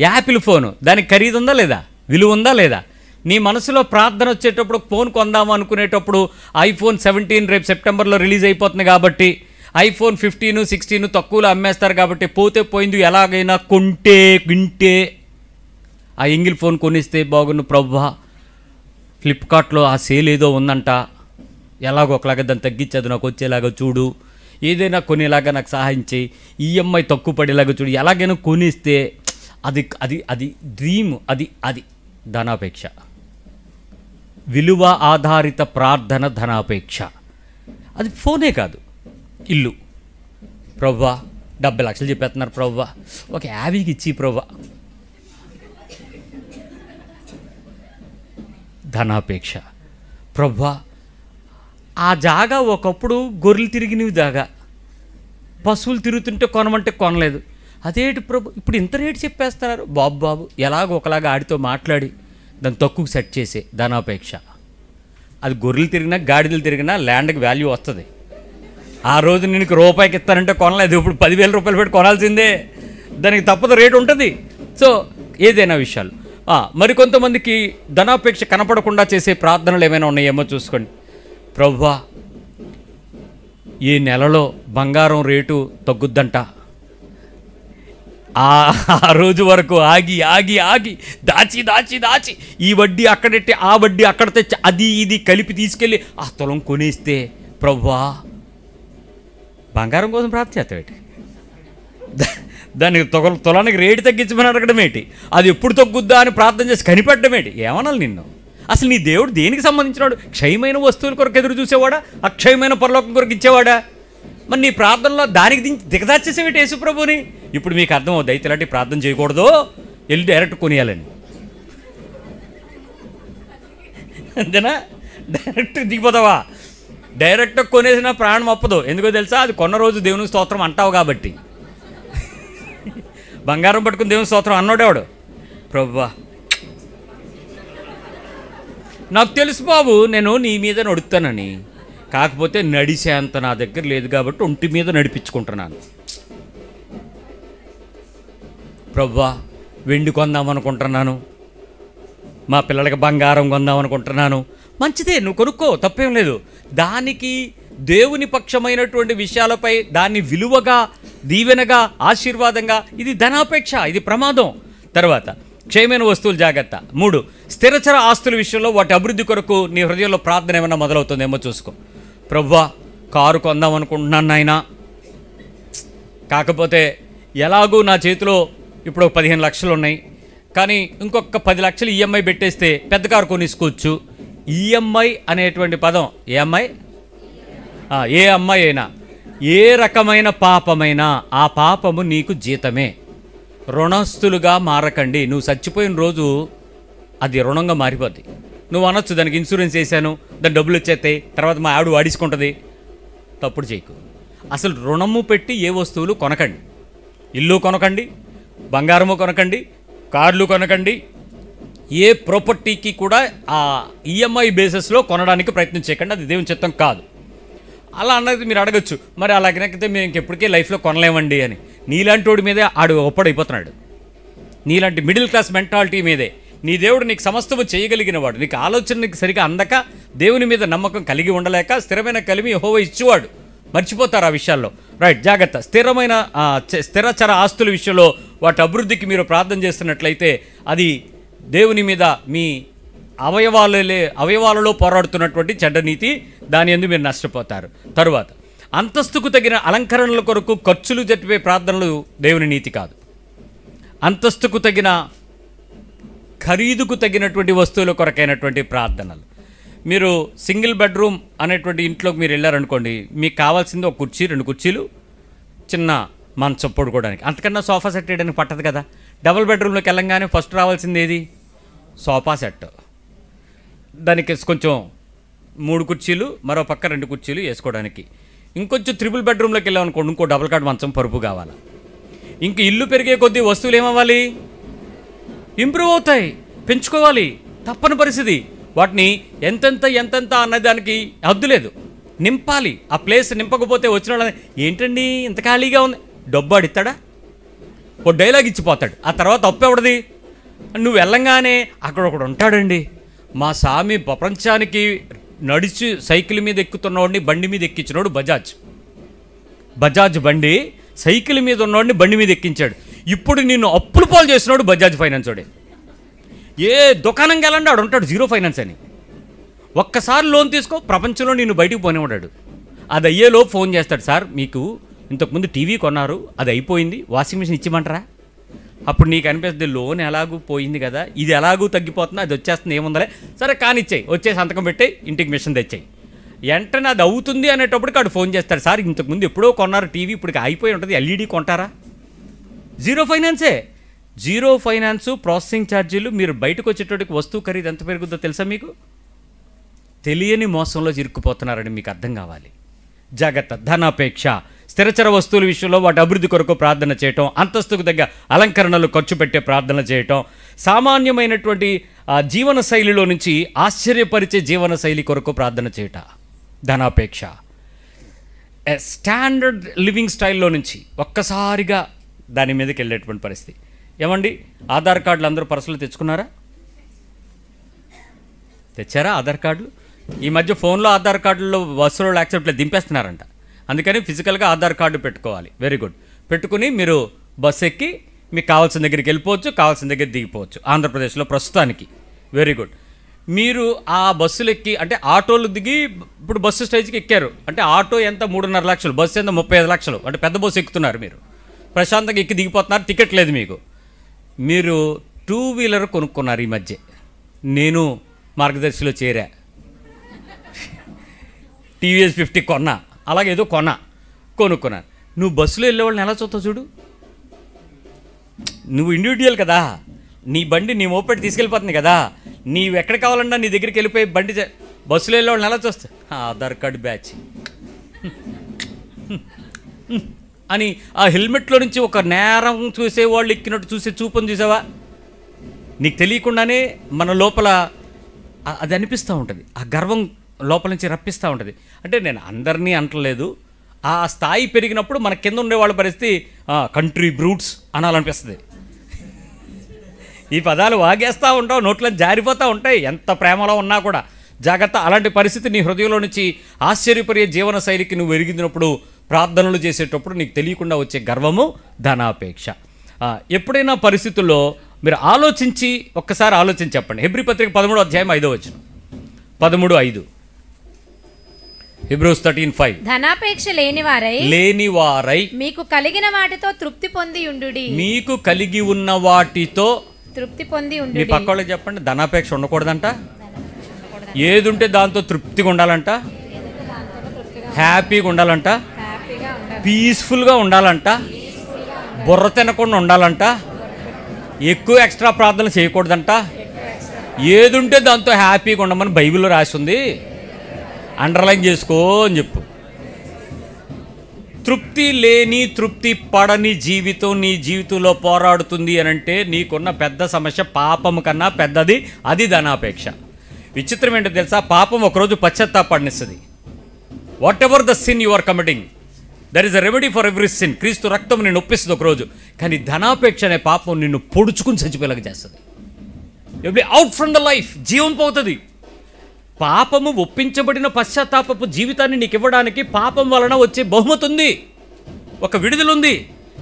యాపిల్ ఫోను దానికి ఖరీదు ఉందా లేదా? విలువ ఉందా లేదా? నీ మనసులో ప్రార్థన వచ్చేటప్పుడు ఫోన్ కొందాము అనుకునేటప్పుడు ఐఫోన్ 17 రేపు సెప్టెంబర్లో రిలీజ్ అయిపోతుంది కాబట్టి, ఐఫోన్ 15, 16 తక్కువలో అమ్మేస్తారు కాబట్టి పోతే పోయింది, ఎలాగైనా గింటే ఆ ఎంగిల్ ఫోన్ కొనిస్తే బాగుండు ప్రభువా, ఫ్లిప్కార్ట్లో ఆ సేల్ ఏదో ఉందంట, ఎలాగో ఒకలాగా దాన్ని తగ్గించదు, నాకు వచ్చేలాగా చూడు, ఏదైనా కొనేలాగా నాకు సహాయం చేయి, ఈఎంఐ తక్కువ పడేలాగా చూడు, ఎలాగైనా కొనిస్తే అది అది అది డ్రీమ్, అది అది ధనాపేక్ష. విలువ ఆధారిత ప్రార్థన ధనాపేక్ష. అది ఫోనే కాదు, ఇల్లు. ప్రభువా 70 లక్షలు చెప్పేస్తున్నారు ప్రభువా, ఒక 50కి ఇచ్చి ప్రభువా. ధనాపేక్ష. ప్రభువా ఆ జాగా ఒకప్పుడు గొర్రెలు తిరిగినవి జాగా, పశువులు తిరుగుతుంటే కొనమంటే కొనలేదు, అదేంటి ప్రభు ఇప్పుడు ఇంత రేటు చెప్పేస్తున్నారు? బాబు ఎలాగో ఒకలాగా ఆడితో మాట్లాడి దాన్ని తక్కువ సెట్ చేసే ధనాపేక్ష. అది గొర్రెలు తిరిగినా గాడిదలు తిరిగినా ల్యాండ్కి వాల్యూ వస్తుంది. ఆ రోజు నేను రూపాయికి ఇస్తానంటే కొనలేదు, ఇప్పుడు 10,000 రూపాయలు పెట్టి కొనాల్సిందే, దానికి తప్పదు, రేటు ఉంటుంది. సో ఏదైనా విషయాలు. మరికొంతమందికి ధనాపేక్ష కనపడకుండా చేసే ప్రార్థనలు ఏమైనా ఉన్నాయేమో చూసుకోండి. ప్రభువా ఈ నెలలో బంగారం రేటు తగ్గుద్దంట, ఆ రోజు వరకు ఆగి ఆగి ఆగి దాచి దాచి దాచి ఈ వడ్డీ అక్కడెట్టి ఆ వడ్డీ అక్కడ తెచ్చి అది ఇది కలిపి తీసుకెళ్ళి ఆ తులం కొనేస్తే ప్రభువా, బంగారం కోసం ప్రార్థన చేస్తావేటి? దానికి తులానికి రేటు తగ్గించమని అడగడం ఏంటి? అది ఎప్పుడు తగ్గుద్దా అని ప్రార్థన చేసి కనిపెట్టడం ఏంటి? ఏమనాలి నిన్ను? అసలు నీ దేవుడు దేనికి సంబంధించినాడు? క్షయమైన వస్తువుల కొరకు ఎదురు చూసేవాడా, అక్షయమైన పరలోకం కొరకు ఇచ్చేవాడా? మరి నీ ప్రార్థనలో దానికి దిగదాచేసేవేటి యేసుప్రభుని? ఇప్పుడు మీకు అర్థం అవుద్ది, అయితే ఇలాంటి ప్రార్థన చేయకూడదు, వెళ్ళి డైరెక్ట్ కొనియాలని. అంతేనా? డైరెక్ట్ దిగిపోతావా? డైరెక్ట్ కొనేసిన ప్రాణం అప్పదు. ఎందుకో తెలుసా? అది కొన్న రోజు దేవుని స్తోత్రం అంటావు కాబట్టి. బంగారం పట్టుకుని దేవుని స్తోత్రం అన్నోడేవాడు. ప్రభువా నాకు తెలుసు బాబు, నేను నీ మీద నడుస్తానని, కాకపోతే నడిచేంత నా దగ్గర లేదు కాబట్టి ఒంటి మీద నడిపించుకుంటున్నాను. ప్రభువా, వెండి కొందామనుకుంటున్నాను, మా పిల్లలకి బంగారం కొందామనుకుంటున్నాను. మంచిదే, నువ్వు కొనుక్కో, తప్పేం లేదు. దానికి దేవుని పక్షమైనటువంటి విషయాలపై దాన్ని విలువగా, దీవెనగా, ఆశీర్వాదంగా, ఇది ధనాపేక్ష, ఇది ప్రమాదం. తర్వాత క్షయమైన వస్తువులు జాగ్రత్త. 3, స్థిరచర ఆస్తుల విషయంలో వాటి అభివృద్ధి కొరకు నీ హృదయంలో ప్రార్థన ఏమైనా మొదలవుతుందేమో చూసుకో. ప్రభువా, కారు కొందాం అనుకుంటున్నాను నాయనా, కాకపోతే ఎలాగూ నా చేతిలో ఇప్పుడు 15 లక్షలు ఉన్నాయి, కానీ ఇంకొక 10 లక్షలు ఈఎంఐ పెట్టేస్తే పెద్ద కారు కొనిసుకోవచ్చు. ఈఎంఐ అనేటువంటి పదం, ఏ అమ్మాయి అయినా, ఏ రకమైన పాపమైనా ఆ పాపము నీకు జీతమే. రుణస్తులుగా మారకండి. నువ్వు చచ్చిపోయిన రోజు అది రుణంగా మారిపోద్ది. నువ్వు అనొచ్చు, దానికి ఇన్సూరెన్స్ వేసాను, దాని డబ్బులు వచ్చేస్తాయి, తర్వాత మా ఆవిడ వాడించుకుంటుంది. తప్పుడు చేయకు. అసలు రుణము పెట్టి ఏ వస్తువులు కొనకండి. ఇల్లు కొనకండి, బంగారము కొనకండి, కార్లు కొనకండి. ఏ ప్రాపర్టీకి కూడా ఆ ఈఎంఐ బేసిస్లో కొనడానికి ప్రయత్నం చేయకండి, అది దేవుని చిత్తం కాదు. అలా అన్నది మీరు అడగచ్చు, మరి అలాగనైతే మేము ఇంకెప్పటికే లైఫ్లో కొనలేమండి అని. నీలాంటి వాడి మీదే ఆడు ఒప్పడైపోతున్నాడు. నీలాంటి మిడిల్ క్లాస్ మెంటాలిటీ మీదే. నీ దేవుడు నీకు సమస్తము చేయగలిగిన వాడు, నీకు ఆలోచనకి సరిగా అందక, దేవుని మీద నమ్మకం కలిగి ఉండలేక స్థిరమైన కలిమి యెహోవా ఇచ్చేవాడు. మర్చిపోతారు ఆ విషయాల్లో. రైట్, జాగ్రత్త. స్థిరచర ఆస్తుల విషయంలో వాటి అభివృద్ధికి మీరు ప్రార్థన చేస్తున్నట్లయితే అది దేవుని మీద మీ అవయవాలలో పోరాడుతున్నటువంటి చెడ్డ నీతి, దాని యందు మీరు నష్టపోతారు. తరువాత అంతస్తుకు తగిన అలంకరణల కొరకు ఖర్చులు జరిపే ప్రార్థనలు దేవుని నీతి కాదు. అంతస్తుకు తగిన, ఖరీదుకు తగినటువంటి వస్తువుల కొరకైనటువంటి ప్రార్థనలు. మీరు సింగిల్ బెడ్రూమ్ అనేటువంటి ఇంట్లోకి మీరు వెళ్ళారనుకోండి, మీకు కావాల్సింది ఒక కుర్చీ, 2 కుర్చీలు, చిన్న మంచం పడుకోవడానికి, అంతకన్నా సోఫా సెట్ వేయడానికి పట్టదు కదా. డబుల్ బెడ్రూమ్లోకి వెళ్ళంగానే ఫస్ట్ రావాల్సింది ఏది? Sofa set. దానికి కొంచెం 3 కుర్చీలు, మరో పక్క 2 కుర్చీలు వేసుకోవడానికి. ఇంకొంచెం త్రిబుల్ బెడ్రూమ్లోకి వెళ్ళామనుకోండి, ఇంకో డబుల్ కాట్ మంచం, పరుపు కావాలి. ఇంక ఇల్లు పెరిగే కొద్దీ వస్తువులు ఏమవ్వాలి? ఇంప్రూవ్ అవుతాయి, పెంచుకోవాలి, తప్పని పరిస్థితి. వాటిని ఎంతెంత అన్నదానికి హద్దు లేదు, నింపాలి. ఆ ప్లేస్ నింపకపోతే వచ్చిన వాళ్ళని, ఏంటండి ఇంత ఖాళీగా ఉంది, డబ్బు అడిస్తాడా? ఓ డైలాగ్ ఇచ్చిపోతాడు. ఆ తర్వాత తప్పు ఎవడది? నువ్వు వెళ్ళంగానే అక్కడ ఒకడు ఉంటాడండి, మా స్వామి ప్రపంచానికి నడిచి సైకిల్ మీద ఎక్కుతున్నవాడిని బండి మీద ఎక్కించినోడు బజాజ్ బండి, సైకిల్ మీద ఉన్నవాడిని బండి మీద ఎక్కించాడు. ఇప్పుడు నిన్ను అప్పులు పాలు చేసినాడు బజాజ్ ఫైనాన్స్ వాడే. ఏ దుకాణంకి వెళ్ళండి ఆడు ఉంటాడు జీరో ఫైనాన్స్ అని. ఒక్కసారి లోన్ తీసుకో, ప్రపంచంలో నిన్ను బయటికి పోనివ్వడాడు. అది అయ్యేలో ఫోన్ చేస్తాడు, సార్ మీకు ఇంతకుముందు టీవీ కొన్నారు, అది అయిపోయింది, వాషింగ్ మిషన్ ఇచ్చిమంటారా? అప్పుడు నీకు అనిపిస్తుంది లోన్ ఎలాగూ పోయింది కదా, ఇది ఎలాగూ తగ్గిపోతుంది, అది వచ్చేస్తుంది, ఏముందలే, సరే కానిచ్చాయి, వచ్చే సంతకం పెట్టి ఇంటికి మిషన్ తెచ్చాయి. వెంటనే అది అవుతుంది అనేటప్పటికి ఆడు ఫోన్ చేస్తాడు, సార్ ఇంతకుముందు ఎప్పుడో కొన్నారు టీవీ, ఇప్పుడు అయిపోయి ఉంటుంది, ఎల్ఈడి కొంటారా? జీరో ఫైనాన్సే. జీరో ఫైనాన్సు, ప్రాసెసింగ్ ఛార్జీలు. మీరు బయటకు వచ్చేటప్పటికి వస్తువు ఖరీదు ఎంత పెరుగుద్దో తెలుసా మీకు? తెలియని మోసంలో ఇరుక్కుపోతున్నారని మీకు అర్థం కావాలి. జాగ్రత్త. ధనాపేక్ష, స్థిరచర వస్తువుల విషయంలో వాటి అభివృద్ధి కొరకు ప్రార్థన చేయటం, అంతస్తుకు తగ్గ అలంకరణలు ఖర్చు పెట్టే ప్రార్థన చేయటం, సామాన్యమైనటువంటి జీవన శైలిలో నుంచి ఆశ్చర్యపరిచే జీవన శైలి కొరకు ప్రార్థన చేయట ధనాపేక్ష. స్టాండర్డ్ లివింగ్ స్టైల్లో నుంచి ఒక్కసారిగా దాని మీదకి వెళ్ళేటువంటి పరిస్థితి. ఏమండి, ఆధార్ కార్డులు అందరూ పర్సులు తెచ్చుకున్నారా? తెచ్చారా ఆధార్ కార్డులు? ఈ మధ్య ఫోన్లో ఆధార్ కార్డుల్లో బస్సులో యాక్సెప్ట్లో దింపేస్తున్నారంట. అందుకని ఫిజికల్గా ఆధార్ కార్డు పెట్టుకోవాలి. Very good. పెట్టుకుని మీరు బస్సు ఎక్కి మీకు కావాల్సిన దగ్గరికి వెళ్ళిపోవచ్చు, కావాల్సిన దగ్గర దిగిపోవచ్చు ఆంధ్రప్రదేశ్లో ప్రస్తుతానికి. Very good. మీరు ఆ బస్సులు ఎక్కి, అంటే ఆటోలు దిగి ఇప్పుడు బస్సు స్టేజ్కి ఎక్కారు అంటే ఆటో ఎంత 3.5 లక్షలు, బస్సు ఎంత 35 లక్షలు, అంటే పెద్ద బస్సు ఎక్కుతున్నారు. మీరు ప్రశాంతంగా ఎక్కి దిగిపోతున్నారు, టికెట్ లేదు మీకు. మీరు 2 వీలర్ కొనుక్కున్నారు ఈ మధ్య. నేను మార్గదర్శిలో చేరా, టీవీఎస్ 50 కొన్నా, అలాగే ఏదో కొనుక్కున్నాను. నువ్వు బస్సులో వెళ్ళేవాళ్ళని ఎలా చూస్తావు చూడు. నువ్వు ఇండివిజువల్ కదా, నీ బండి నీ మోపెట్టి తీసుకెళ్ళిపోతుంది కదా, నీవు ఎక్కడ కావాలన్నా నీ దగ్గరికి వెళ్ళిపోయి బండి బస్సులో వెళ్ళేవాళ్ళని ఎలా చూస్తా? ఆధార్ కార్డు బ్యాచ్ అని ఆ హెల్మెట్లో నుంచి ఒక నేరం చూసేవాళ్ళు ఎక్కినట్టు చూసే చూపుని చూసావా? నీకు తెలియకుండానే మన లోపల అది అనిపిస్తూ ఉంటుంది. ఆ గర్వం లోపల నుంచి రప్పిస్తూ ఉంటుంది. అంటే నేను అందరినీ అంటలేదు, ఆ స్థాయి పెరిగినప్పుడు మన కింద ఉండేవాళ్ళ పరిస్థితి కంట్రీ బ్రూట్స్ అనాలనిపిస్తుంది. ఈ పదాలు వాగేస్తూ ఉంటావు, నోట్లో జారిపోతూ ఉంటాయి, ఎంత ప్రేమలో ఉన్నా కూడా. జాగ్రత్త, అలాంటి పరిస్థితి నీ హృదయంలో నుంచి ఆశ్చర్యపడే జీవన శైలికి నువ్వు ఎరిగినప్పుడు, ప్రార్థనలు చేసేటప్పుడు నీకు తెలియకుండా వచ్చే గర్వము ధనాపేక్ష. ఎప్పుడైనా పరిస్థితుల్లో మీరు ఆలోచించి ఒక్కసారి ఆలోచించి చెప్పండి. హెబ్రీ పత్రిక 13వ అధ్యాయం 5వ వచనం, 13:5. Hebrews 13:5. ధనాపేక్ష లేనివారై మీకు కలిగిన వాటితో తృప్తి పొంది ఉండుడి. మీకు కలిగి ఉన్న వాటితో తృప్తి పొంది ఉండుడి. మీ పక్క వాళ్ళకి చెప్పండి, ధనాపేక్ష ఉండకూడదంట. ఏది ఉంటే దాంతో తృప్తిగా ఉండాలంట, హ్యాపీగా ఉండాలంట, పీస్ఫుల్గా ఉండాలంట, బుర్ర తినకుండా ఉండాలంట, ఎక్కువ ఎక్స్ట్రా ప్రార్థన చేయకూడదంట. ఏది ఉంటే దాంతో హ్యాపీగా ఉండమని బైబిల్లో రాసి ఉంది, అండర్లైన్ చేసుకో అని చెప్పు. తృప్తి లేని, తృప్తి పడని జీవితం నీ జీవితంలో పోరాడుతుంది అని అంటే నీకున్న పెద్ద సమస్య పాపం కన్నా పెద్దది, అది ధనాపేక్ష. విచిత్రం ఏంటో తెలుసా, పాపం ఒకరోజు పశ్చాత్తాపడినిస్తుంది. Whatever the sin you are committing, there is a remedy for every sin. క్రీస్తు రక్తం నిన్ను ఒప్పిస్తుంది ఒకరోజు. కానీ ధనాపేక్ష అనే పాపం నిన్ను పొడుచుకుని చచ్చిపోయేలాగా చేస్తుంది. You will be out from the life, జీవం పోతుంది. పాపము ఒప్పించబడిన పశ్చాత్తాపపు జీవితాన్ని నీకు ఇవ్వడానికి పాపం వలన వచ్చే బహుమతి ఉంది, ఒక విడుదల ఉంది.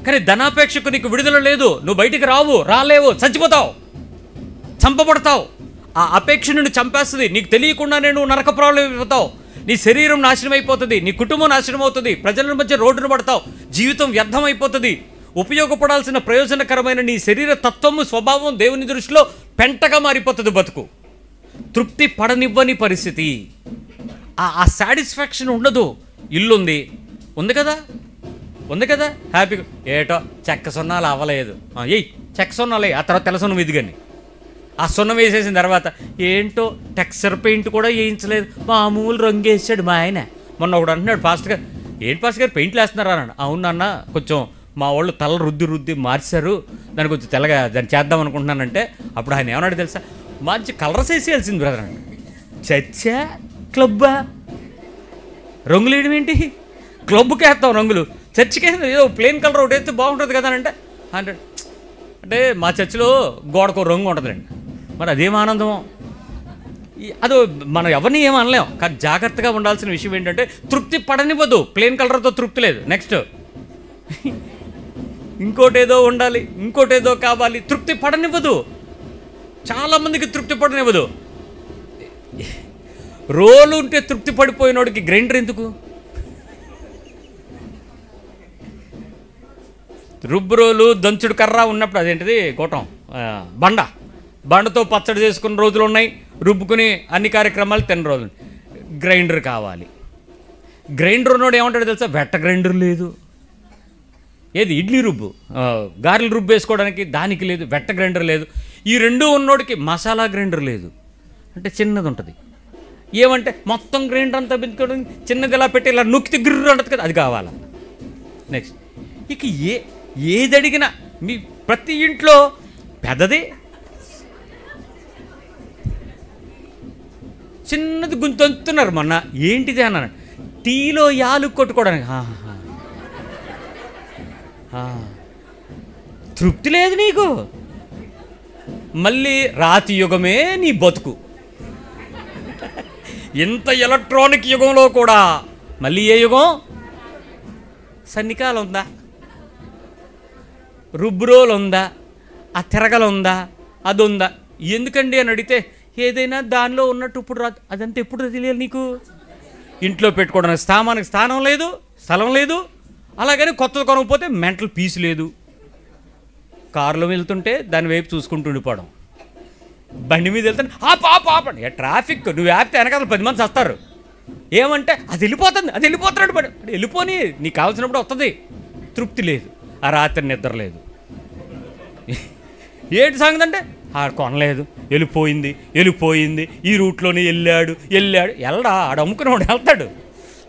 కానీ ధనాపేక్షకు నీకు విడుదల లేదు. నువ్వు బయటికి రాలేవు, చచ్చిపోతావు, చంపబడతావు. ఆ అపేక్ష నిన్ను చంపేస్తుంది. నీకు తెలియకుండానే నువ్వు నరక ప్రాణులైపోతావు. నీ శరీరం నాశనం అయిపోతుంది, నీ కుటుంబం నాశనం అవుతుంది, ప్రజల మధ్య రోడ్డును పడతావు, జీవితం వ్యర్థం అయిపోతుంది. ఉపయోగపడాల్సిన ప్రయోజనకరమైన నీ శరీర తత్వము, స్వభావం దేవుని దృష్టిలో పెంటగా మారిపోతుంది బతుకు. తృప్తి పడనివ్వని పరిస్థితి, ఆ సాటిస్ఫాక్షన్ ఉండదు. ఇల్లు ఉంది కదా హ్యాపీగా, ఏటో చెక్క సున్నాలు అవ్వలేదు, చెక్క సున్నాలే, ఆ తర్వాత తెల్ల సున్నం ఇదిగని. ఆ సున్నం వేసేసిన తర్వాత ఏంటో టెక్స్చర్ పెయింట్ కూడా వేయించలేదు, మామూలు రంగు వేసాడు మా ఆయన. మొన్న ఒకడు అంటున్నాడు, పాస్టర్ గారు ఏంటి పాస్టర్ గారు పెయింట్లు వేస్తున్నారా అన్నాడు. అవునన్నా, కొంచెం మా వాళ్ళు తల రుద్ది మార్చారు, దాన్ని కొంచెం తెల్లగా దాన్ని చేద్దాం అనుకుంటున్నానంటే, అప్పుడు ఆయన ఏమన్నాడు తెలుసా, మంచి కలర్స్ వేసేయాల్సింది బ్రదర్ అండి. చచ్చా, క్లబ్బా, రంగులు వేయడం ఏంటి, క్లబ్కి వేస్తాం రంగులు, చర్చికి వేస్తాం, ఏదో ప్లెయిన్ కలర్ ఒకటి వేస్తే బాగుంటుంది కదా అంటే అంటే మా చర్చిలో గోడకు రంగు ఉంటుందండి. మరి అదేం ఆనందమో. అదో మనం ఎవరిని ఏం అనలేం. కానీ జాగ్రత్తగా ఉండాల్సిన విషయం ఏంటంటే తృప్తి పడనివ్వదు. ప్లెయిన్ కలర్తో తృప్తి లేదు. నెక్స్ట్ ఇంకోటేదో ఉండాలి, ఇంకోటేదో కావాలి, తృప్తి పడనివ్వదు. చాలామందికి తృప్తి పడనివ్వదు. రోలు ఉంటే తృప్తి పడిపోయినోడికి గ్రైండర్ ఎందుకు? రుబ్బు రోలు, దంచుడు కర్ర ఉన్నప్పుడు అదేంటిది గోటం, బండతో పచ్చడి చేసుకున్న రోజులు ఉన్నాయి, రుబ్బుకుని అన్ని కార్యక్రమాలు తిన్న రోజులు. గ్రైండర్ కావాలి. గ్రైండర్ ఉన్నోడు ఏమంటాడు తెలుసా, వెట్ట గ్రైండర్ లేదు. ఏది ఇడ్లీ రుబ్బు, గారెలు రుబ్బు వేసుకోవడానికి దానికి లేదు, వెట్ట గ్రైండర్ లేదు. ఈ రెండు ఉన్నోడికి మసాలా గ్రైండర్ లేదు, అంటే చిన్నది ఉంటుంది. ఏమంటే మొత్తం గ్రైండర్ అంతా పెట్టుకోవడం, చిన్నది ఇలా పెట్టి ఇలా నొక్కితే గిర్రు ఉంటుంది కదా, అది కావాలా. నెక్స్ట్ ఇక ఏది అడిగినా మీ ప్రతి ఇంట్లో పెద్దది, చిన్నది గుంతున్నారు. మొన్న ఏంటిది అన్నాను, టీలో యాలు కొట్టుకోవడానికి. తృప్తి లేదు నీకు. మళ్ళీ రాతి యుగమే నీ బతుకు. ఇంత ఎలక్ట్రానిక్ యుగంలో కూడా మళ్ళీ ఏ యుగం? సన్నికాలం ఉందా, రుబ్బురోలు ఉందా, ఆ తిరగలు ఉందా, అది ఉందా? ఎందుకండి అని అడిగితే ఏదైనా దానిలో ఉన్నట్టు ఇప్పుడు రాదు. అదంతా ఎప్పుడు తెలియాలి నీకు? ఇంట్లో పెట్టుకోవడానికి స్థానం లేదు, స్థలం లేదు. అలాగని కొత్తది కొనకపోతే మెంటల్ పీస్ లేదు. కారులో వెళ్తుంటే దాని వైపు చూసుకుంటూ ఉండిపోవడం, బండి మీద వెళ్తుంటే ఆపండి, ట్రాఫిక్ నువ్వు ఆపితే వెనకాల 10 మంది వస్తారు. ఏమంటే అది వెళ్ళిపోతున్నాడు పడి వెళ్ళిపోని, నీకు కావాల్సినప్పుడు వస్తుంది. తృప్తి లేదు. ఆ రాత్రి నిద్ర లేదు. ఏంటి సంగతి అంటే కొనలేదు, వెళ్ళిపోయింది, ఈ రూట్లోనే వెళ్ళాడు. వెళ్ళడా, ఆడ అమ్ముకునేవాడు వెళ్తాడు.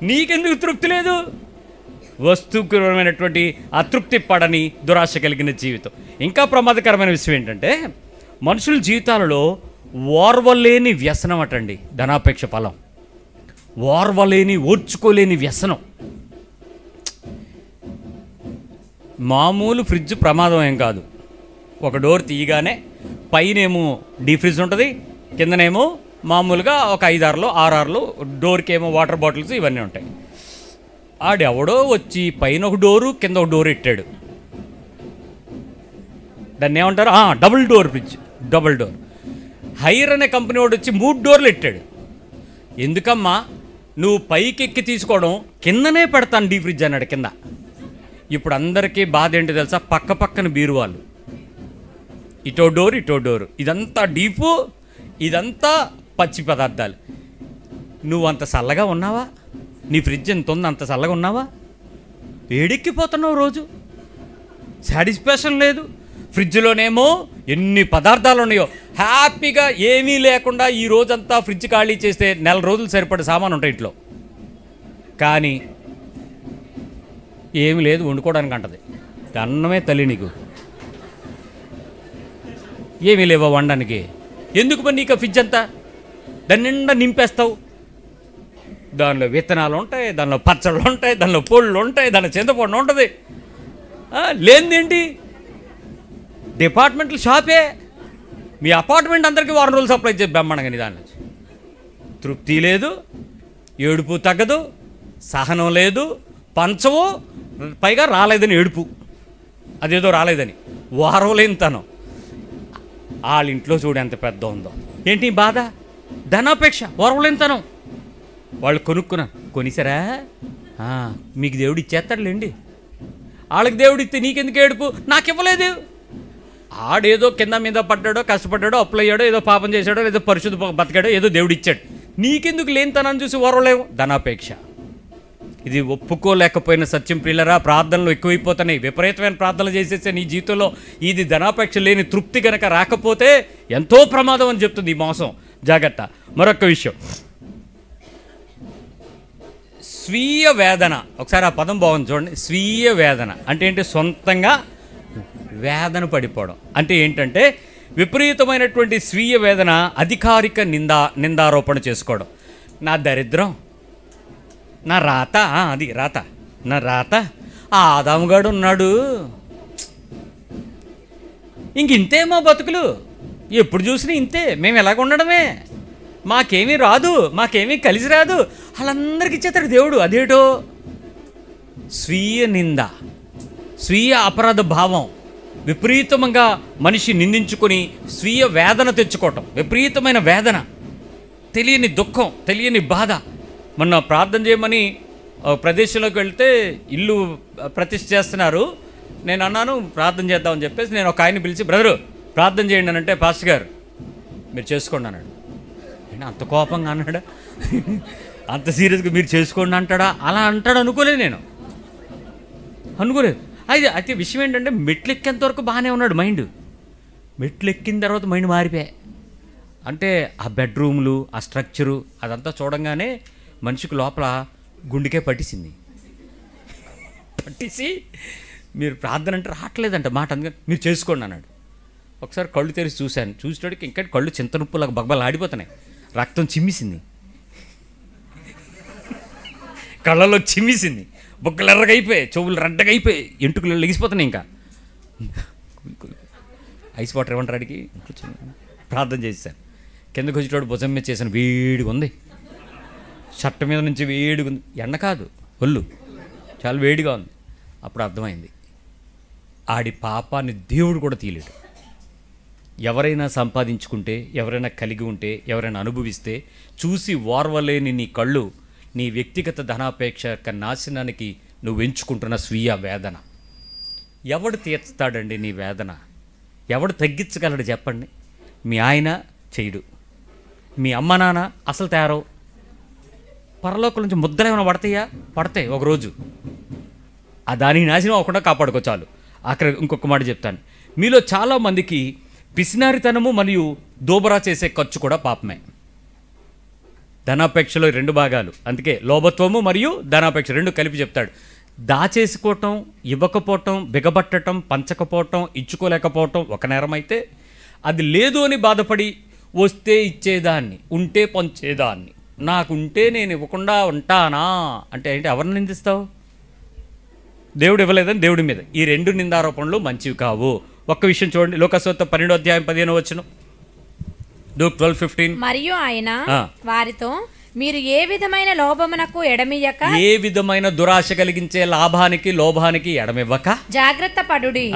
నీకెందుకు తృప్తి లేదు? వస్తుపరమైనటువంటి అతృప్తి పడని దురాశ కలిగిన జీవితం. ఇంకా ప్రమాదకరమైన విషయం ఏంటంటే మనుషుల జీవితాలలో ఓర్వలేని వ్యసనం అటండి ధనాపేక్ష ఫలం. ఓర్చుకోలేని వ్యసనం. మామూలు ఫ్రిడ్జ్ ప్రమాదం ఏం కాదు. ఒక డోర్ తీయగానే పైనేమో డీ ఫ్రిడ్జ్ ఉంటుంది, కిందనేమో మామూలుగా ఒక 5-6 డోర్కి ఏమో వాటర్ బాటిల్స్ ఇవన్నీ ఉంటాయి. ఆడెవడో వచ్చి పైన ఒక డోరు కింద ఒక డోర్ పెట్టాడు. దాన్ని ఏమంటారు, double door fridge. Double door. Haier అనే కంపెనీ వాడు వచ్చి 3 డోర్లు పెట్టాడు. ఎందుకమ్మా నువ్వు పైకి ఎక్కి తీసుకోవడం, కిందనే పెడతాను డీ ఫ్రిడ్జ్ అన్నాడు కింద. ఇప్పుడు అందరికీ బాధ ఏంటో తెలుసా, పక్క పక్కన బీరువాళ్ళు, ఇటో డోరు, ఇదంతా డీపు, ఇదంతా పచ్చి పదార్థాలు. నువ్వు అంత చల్లగా ఉన్నావా? నీ ఫ్రిడ్జ్ ఎంత ఉంది, అంత చల్లగా ఉన్నావా? వేడెక్కిపోతున్నావు రోజు, సాటిస్ఫాక్షన్ లేదు. ఫ్రిడ్జ్లోనేమో ఎన్ని పదార్థాలు ఉన్నాయో, హ్యాపీగా ఏమీ లేకుండా ఈ రోజంతా ఫ్రిడ్జ్ ఖాళీ చేస్తే 4 రోజులు సరిపడే సామాను ఉంటాయి ఇంట్లో. కానీ ఏమి లేదు వండుకోవడానికి అంటది. అన్నమే తల్లి నీకు, ఏమీ లేవా వండడానికి. ఎందుకు మరి నీకు ఫ్రిడ్జ్ అంతా? దాని నిండా నింపేస్తావు. దానిలో విత్తనాలు ఉంటాయి, దానిలో పచ్చళ్ళు ఉంటాయి, దానిలో పొళ్ళు ఉంటాయి, దానిలో చింతపండు ఉంటుంది. లేనిదేంటి, డిపార్ట్మెంటల్ షాపే. మీ అపార్ట్మెంట్ అందరికీ 1 రోజులు సప్లై చేసి బ్రహ్మాండంగా. దాని నుంచి తృప్తి లేదు, ఏడుపు తగ్గదు, సహనం లేదు, పంచవు, పైగా రాలేదని ఏడుపు, అదేదో రాలేదని వారవలేనితనం. వాళ్ళ ఇంట్లో చూడు ఎంత పెద్ద ఉందో. ఏంటి బాధ? ధనాపేక్ష, ఓర్వలేనితనం. వాళ్ళు కొనిసారా, మీకు దేవుడు ఇచ్చేస్తాడులేండి. వాళ్ళకి దేవుడు ఇస్తే నీకెందుకు ఏడుపు? నాకు ఇవ్వలేదు. ఆడేదో కింద మీద పడ్డాడో, కష్టపడ్డాడో, అప్పులు అయ్యాడో, ఏదో పాపం చేశాడో, ఏదో పరిశుద్ధ బతికాడో, ఏదో దేవుడు ఇచ్చాడు. నీకెందుకు లేనితనాన్ని చూసి ఓర్వలేవు? ధనాపేక్ష. ఇది ఒప్పుకోలేకపోయిన సత్యం ప్రియులరా, ప్రార్థనలు ఎక్కువైపోతున్నాయి. విపరీతమైన ప్రార్థనలు చేసేస్తే నీ జీవితంలో ఇది ధనాపేక్ష లేని తృప్తి కనుక రాకపోతే ఎంతో ప్రమాదం అని చెప్తుంది ఈ మోసం. జాగ్రత్త. మరొక విషయం, స్వీయ వేదన. ఒకసారి ఆ పదం బాగుంది చూడండి. స్వీయ వేదన అంటే ఏంటి? సొంతంగా వేదన పడిపోవడం అంటే ఏంటంటే విపరీతమైనటువంటి స్వీయ వేదన, అధికారిక నిందారోపణ చేసుకోవడం. నా దరిద్రం, నా రాత, అది రాత, నా రాత, ఆ ఆదాముగాడు ఉన్నాడు, ఇంతే మా బతుకులు, ఎప్పుడు చూసినా ఇంతే, మేము ఎలాగ ఉండడమే, మాకేమీ రాదు, మాకేమీ కలిసి రాదు, వాళ్ళందరికీ ఇచ్చేస్తాడు దేవుడు. అదేటో స్వీయ నింద, స్వీయ అపరాధ భావం, విపరీతంగా మనిషి నిందించుకొని స్వీయ వేదన తెచ్చుకోవటం. విపరీతమైన వేదన, తెలియని దుఃఖం, తెలియని బాధ. మొన్న ప్రార్థన చేయమని ప్రదేశంలోకి వెళ్తే ఇల్లు ప్రతిష్ఠ చేస్తున్నారు. నేను అన్నాను ప్రార్థన చేద్దామని చెప్పేసి నేను ఒక ఆయన పిలిచి, బ్రదరు ప్రార్థన చేయండి అని అంటే, పాస్టర్ గారు మీరు చేసుకోండి అన్నాడు. నేను అంత కోపంగా అన్నాడా, అంత సీరియస్గా మీరు చేసుకోండి అంటాడా? అలా అంటాడు అనుకోలేదు, నేను అనుకోలేదు. అయితే విషయం ఏంటంటే మెట్లు ఎక్కేంత వరకు బాగానే ఉన్నాడు మైండ్. మెట్లు ఎక్కిన తర్వాత మైండ్ మారిపోయాయి. అంటే ఆ బెడ్రూమ్లు, ఆ స్ట్రక్చరు అదంతా చూడంగానే మనిషికి లోపల గుండెకే పట్టేసింది. పట్టేసి మీరు ప్రార్థన అంటే రావట్లేదంట మాట, అందుకని మీరు చేసుకోండి అన్నాడు. ఒకసారి కళ్ళు తెరిచి చూశాను. చూసేటోడికి ఇంకా కళ్ళు చింతనుప్పులాగా బగ్గలు ఆడిపోతున్నాయి. రక్తం చిమ్మిసింది, కళ్ళలో చిమ్మిసింది, బొగ్గలు ఎర్రగైపోయాయి, చెవులు రెడ్డగా అయిపోయి, ఎంటుకలు లెగిసిపోతున్నాయి. ఇంకా ఐస్ వాటర్ ఇవ్వండి అడిగి ప్రార్థన చేశాను. కిందకు వచ్చేటోడు భుజం మీద చేశాను, వేడిగా ఉంది, షర్ట్ మీద నుంచి వేడిగా ఉంది, ఎండ కాదు ఒళ్ళు చాలా వేడిగా ఉంది. అప్పుడు అర్థమైంది ఆడి పాపాన్ని దేవుడు కూడా తీయలేడు. ఎవరైనా సంపాదించుకుంటే, ఎవరైనా కలిగి ఉంటే, ఎవరైనా అనుభవిస్తే చూసి ఓర్వలేని నీ కళ్ళు నీ వ్యక్తిగత ధనాపేక్ష యొక్క నాశనానికి నువ్వు ఎంచుకుంటున్న స్వీయ వేదన. ఎవడు తీర్చుతాడండి నీ వేదన? ఎవడు తగ్గించగలడు చెప్పండి? మీ ఆయన చేయడు, మీ అమ్మ నాన్న అసలు తయారవు, పరలోకం నుంచి ముద్దలు ఏమైనా పడతాయా? పడతాయి ఒకరోజు. ఆ దానికి నాశనం అవ్వకుండా కాపాడుకో చాలు. అక్కడ ఇంకొక మాట చెప్తాను, మీలో చాలామందికి పిసినారితనము మరియు దోబరా చేసే ఖర్చు కూడా పాపమే. ధనాపేక్షలో 2 భాగాలు, అందుకే లోభత్వము మరియు ధనాపేక్ష 2 కలిపి చెప్తాడు. దాచేసుకోవటం, ఇవ్వకపోవటం, బిగబట్టడం, పంచకపోవటం, ఇచ్చుకోలేకపోవటం ఒక నేరం అయితే, అది లేదు అని బాధపడి వస్తే ఇచ్చేదాన్ని, ఉంటే పంచేదాన్ని, నాకుంటే నేను ఇవ్వకుండా ఉంటానా అంటే ఏంటి? ఎవరిని నిందిస్తావు? దేవుడు ఇవ్వలేదని దేవుడి మీద. ఈ 2 నిందారోపణలు మంచివి కావు. ఒక్క విషయం చూడండి, లోకాసువార్త 12:15 Luke 12:15. మరియు ఆయన వారితో, మీరు ఏ విధమైన లోభమునకు ఎడమియ్యక, ఏ విధమైన దురాశ కలిగించే లాభానికి లోభానికి ఎడమివ్వక జాగ్రత్త పడుడి.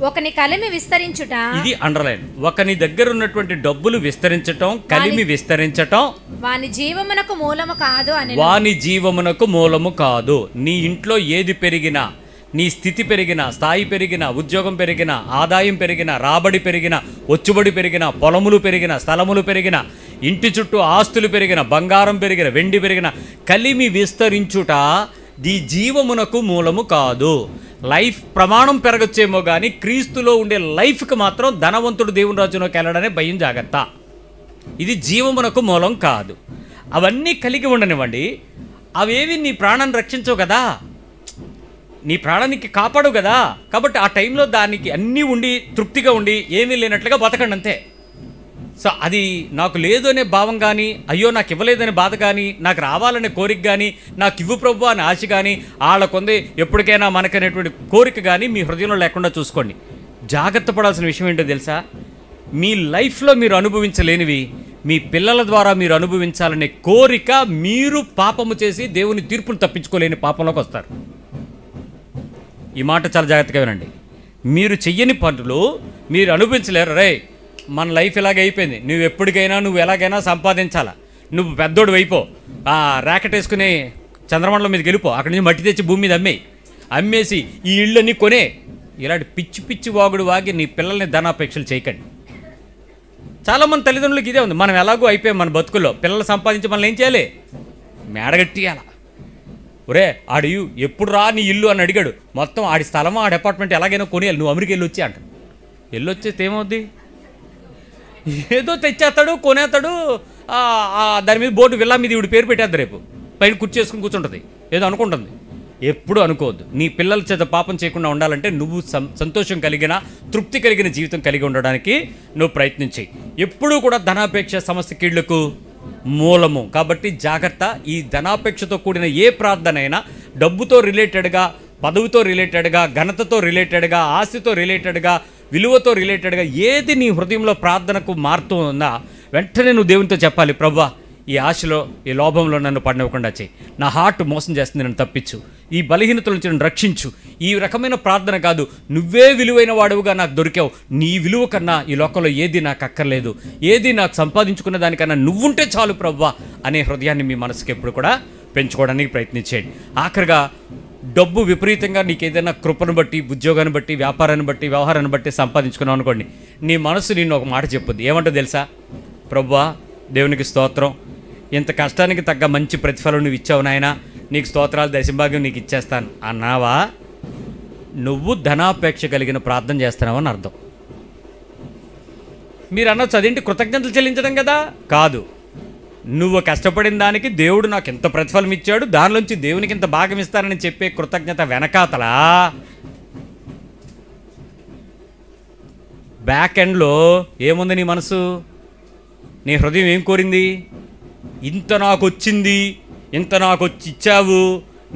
ఒకని కలిమి విస్తరించుట, ఇది అండర్లైన్. ఒకని దగ్గర ఉన్నటువంటి డబ్బులు విస్తరించటం, కలిమి విస్తరించటం వాని జీవమునకు మూలము కాదు అని. వాని జీవమునకు మూలము కాదు. నీ ఇంట్లో ఏది పెరిగినా, నీ స్థితి పెరిగిన, స్థాయి పెరిగిన, ఉద్యోగం పెరిగిన, ఆదాయం పెరిగిన, రాబడి పెరిగిన, వచ్చుబడి పెరిగిన, పొలములు పెరిగిన, స్థలములు పెరిగిన, ఇంటి చుట్టూ ఆస్తులు పెరిగిన, బంగారం పెరిగిన, వెండి పెరిగిన, కలిమి విస్తరించుట ది జీవమునకు మూలము కాదు. లైఫ్ ప్రమాణం పెరగచ్చేమో కానీ క్రీస్తులో ఉండే లైఫ్కి మాత్రం ధనవంతుడు దేవుని రాజ్యంలోకి వెళ్ళడనే భయం, జాగ్రత్త. ఇది జీవమునకు మూలం కాదు. అవన్నీ కలిగి ఉండనివ్వండి. అవేవి నీ ప్రాణాన్ని రక్షించవు కదా, నీ ప్రాణానికి కాపాడు కదా. కాబట్టి ఆ టైంలో దానికి అన్నీ ఉండి తృప్తిగా ఉండి ఏమీ లేనట్లుగా బతకండి అంతే. సో అది నాకు లేదు అనే భావం కానీ, అయ్యో నాకు ఇవ్వలేదనే బాధ కానీ, నాకు రావాలనే కోరిక కానీ, నాకు ఇవ్వు ప్రభు అనే ఆశ కానీ, వాళ్ళకుంది ఎప్పటికైనా మనకనేటువంటి కోరిక కానీ మీ హృదయంలో లేకుండా చూసుకోండి. జాగ్రత్త పడాల్సిన విషయం ఏంటో తెలుసా? మీ లైఫ్లో మీరు అనుభవించలేనివి మీ పిల్లల ద్వారా మీరు అనుభవించాలనే కోరిక, మీరు పాపము చేసి దేవుని తీర్పును తప్పించుకోలేని పాపంలోకి వస్తారు. ఈ మాట చాలా జాగ్రత్తగా వినండి. మీరు చెయ్యని పనులు మీరు అనుభవించలేరు. రే, మన లైఫ్ ఇలాగే అయిపోయింది, నువ్వు ఎప్పటికైనా నువ్వు ఎలాగైనా సంపాదించాలా, నువ్వు పెద్దోడు అయిపో, ర్యాకెట్ వేసుకుని చంద్రమండలం మీదకి వెళ్ళిపో, అక్కడి నుంచి మట్టి తెచ్చి భూమి మీద అమ్మేసి ఈ ఇళ్ళని కొనే, ఇలాంటి పిచ్చి పిచ్చి వాగుడు వాగి నీ పిల్లల్ని ధనాపేక్షలు చేయకండి. చాలామంది తల్లిదండ్రులకి ఇదే ఉంది. మనం ఎలాగో అయిపోయాం మన బతుకుల్లో, పిల్లలు సంపాదించి మనల్ని ఏం చేయాలి? మేడగట్టియాల. ఒరే ఆడు ఎప్పుడు రా నీ ఇల్లు అని అడిగాడు, మొత్తం ఆడి స్థలమా ఆడి అపార్ట్మెంట్ ఎలాగైనా కొనియాలి, నువ్వు అమెరికా వెళ్ళి వచ్చి అంటాడు. వెళ్ళొచ్చేస్తే ఏమవుద్ది? ఏదో తెచ్చేస్తాడు, కొనేస్తాడు, దాని మీద బోర్డు విల్లా మీద ఇవి పేరు పెట్టేద్దాం, రేపు పైన కుర్చీ చేసుకుని కూర్చుంటుంది, ఏదో అనుకుంటుంది. ఎప్పుడు అనుకోవద్దు. నీ పిల్లల చేత పాపం చేయకుండా ఉండాలంటే నువ్వు సంతోషం కలిగిన, తృప్తి కలిగిన జీవితం కలిగి ఉండడానికి నువ్వు ప్రయత్నించి. ఎప్పుడూ కూడా ధనాపేక్ష సమస్య కీళ్లకు మూలము. కాబట్టి జాగ్రత్త. ఈ ధనాపేక్షతో కూడిన ఏ ప్రార్థన అయినా డబ్బుతో రిలేటెడ్గా, పదవితో రిలేటెడ్గా, ఘనతతో రిలేటెడ్గా, ఆశతో రిలేటెడ్గా, విలువతో రిలేటెడ్గా ఏది నీ హృదయంలో ప్రార్థనకు మారుతూ ఉందా, వెంటనే నువ్వు దేవునితో చెప్పాలి, ప్రభువా ఈ ఆశలో, ఈ లోభంలో నన్ను పడనివ్వకుండా చేయి, నా హార్ట్ మోసం చేస్తుంది, నన్ను తప్పించు, ఈ బలహీనతల నుంచి నన్ను రక్షించు. ఈ రకమైన ప్రార్థన కాదు, నువ్వే విలువైన వాడువుగా నాకు దొరికావు, నీ విలువ కన్నా ఈ లోకంలో ఏది నాకు అక్కర్లేదు, ఏది నాకు సంపాదించుకున్న దానికన్నా నువ్వుంటే చాలు ప్రభువా అనే హృదయాన్ని మీ మనసుకి ఎప్పుడు కూడా పెంచుకోవడానికి ప్రయత్నించేయండి. ఆఖరిగా డబ్బు విపరీతంగా నీకు ఏదైనా కృపను బట్టి, ఉద్యోగాన్ని బట్టి, వ్యాపారాన్ని బట్టి, వ్యవహారాన్ని బట్టి సంపాదించుకున్నావు అనుకోండి, నీ మనసు నిన్ను ఒక మాట చెప్పుద్ది. ఏమంటో తెలుసా? ప్రభువా దేవునికి స్తోత్రం, ఇంత కష్టానికి తగ్గ మంచి ప్రతిఫలం నువ్వు ఇచ్చావు నాయనా, నీకు స్తోత్రాలు, దశభాగ్యం నీకు ఇచ్చేస్తాను అన్నావా? నువ్వు ధనాపేక్ష కలిగిన ప్రార్థన చేస్తున్నావు అని అర్థం. మీరు అనొచ్చు అదేంటి కృతజ్ఞతలు చెల్లించడం కదా? కాదు. నువ్వు కష్టపడిన దానికి దేవుడు నాకు ఎంత ప్రతిఫలం ఇచ్చాడు, దానిలోంచి దేవునికి ఇంత భాగం ఇస్తానని చెప్పే కృతజ్ఞత వెనకాతలా బ్యాక్ ఎండ్లో ఏముంది? నీ మనసు, నీ హృదయం ఏం కోరింది? ఇంత నాకు వచ్చింది, ఇంత నాకు వచ్చి ఇచ్చావు,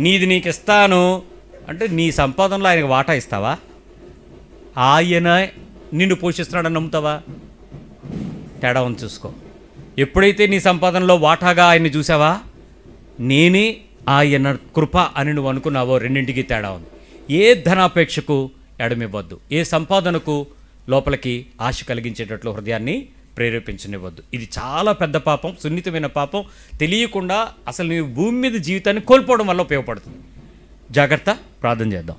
నీది నీకు ఇస్తాను అంటే నీ సంపాదనలో ఆయనకు వాటా ఇస్తావా? ఆయన నిన్ను పోషిస్తున్నాడని నమ్ముతావా? తేడా ఉంది, చూసుకో. ఎప్పుడైతే నీ సంపాదనలో వాటాగా ఆయన్ని చూసావా, నేనే ఆయన కృప అని నువ్వు అనుకున్నావో, రెండింటికి తేడా ఉంది. ఏ ధనాపేక్షకు ఎడమివ్వద్దు, ఏ సంపాదనకు లోపలికి ఆశ కలిగించేటట్లు హృదయాన్ని ప్రేరేపించనివ్వద్దు. ఇది చాలా పెద్ద పాపం, సున్నితమైన పాపం. తెలియకుండా అసలు నీ భూమి మీద జీవితాన్ని కోల్పోవడం వల్ల ఉపయోగపడుతుంది. జాగ్రత్త. ప్రార్థన చేద్దాం.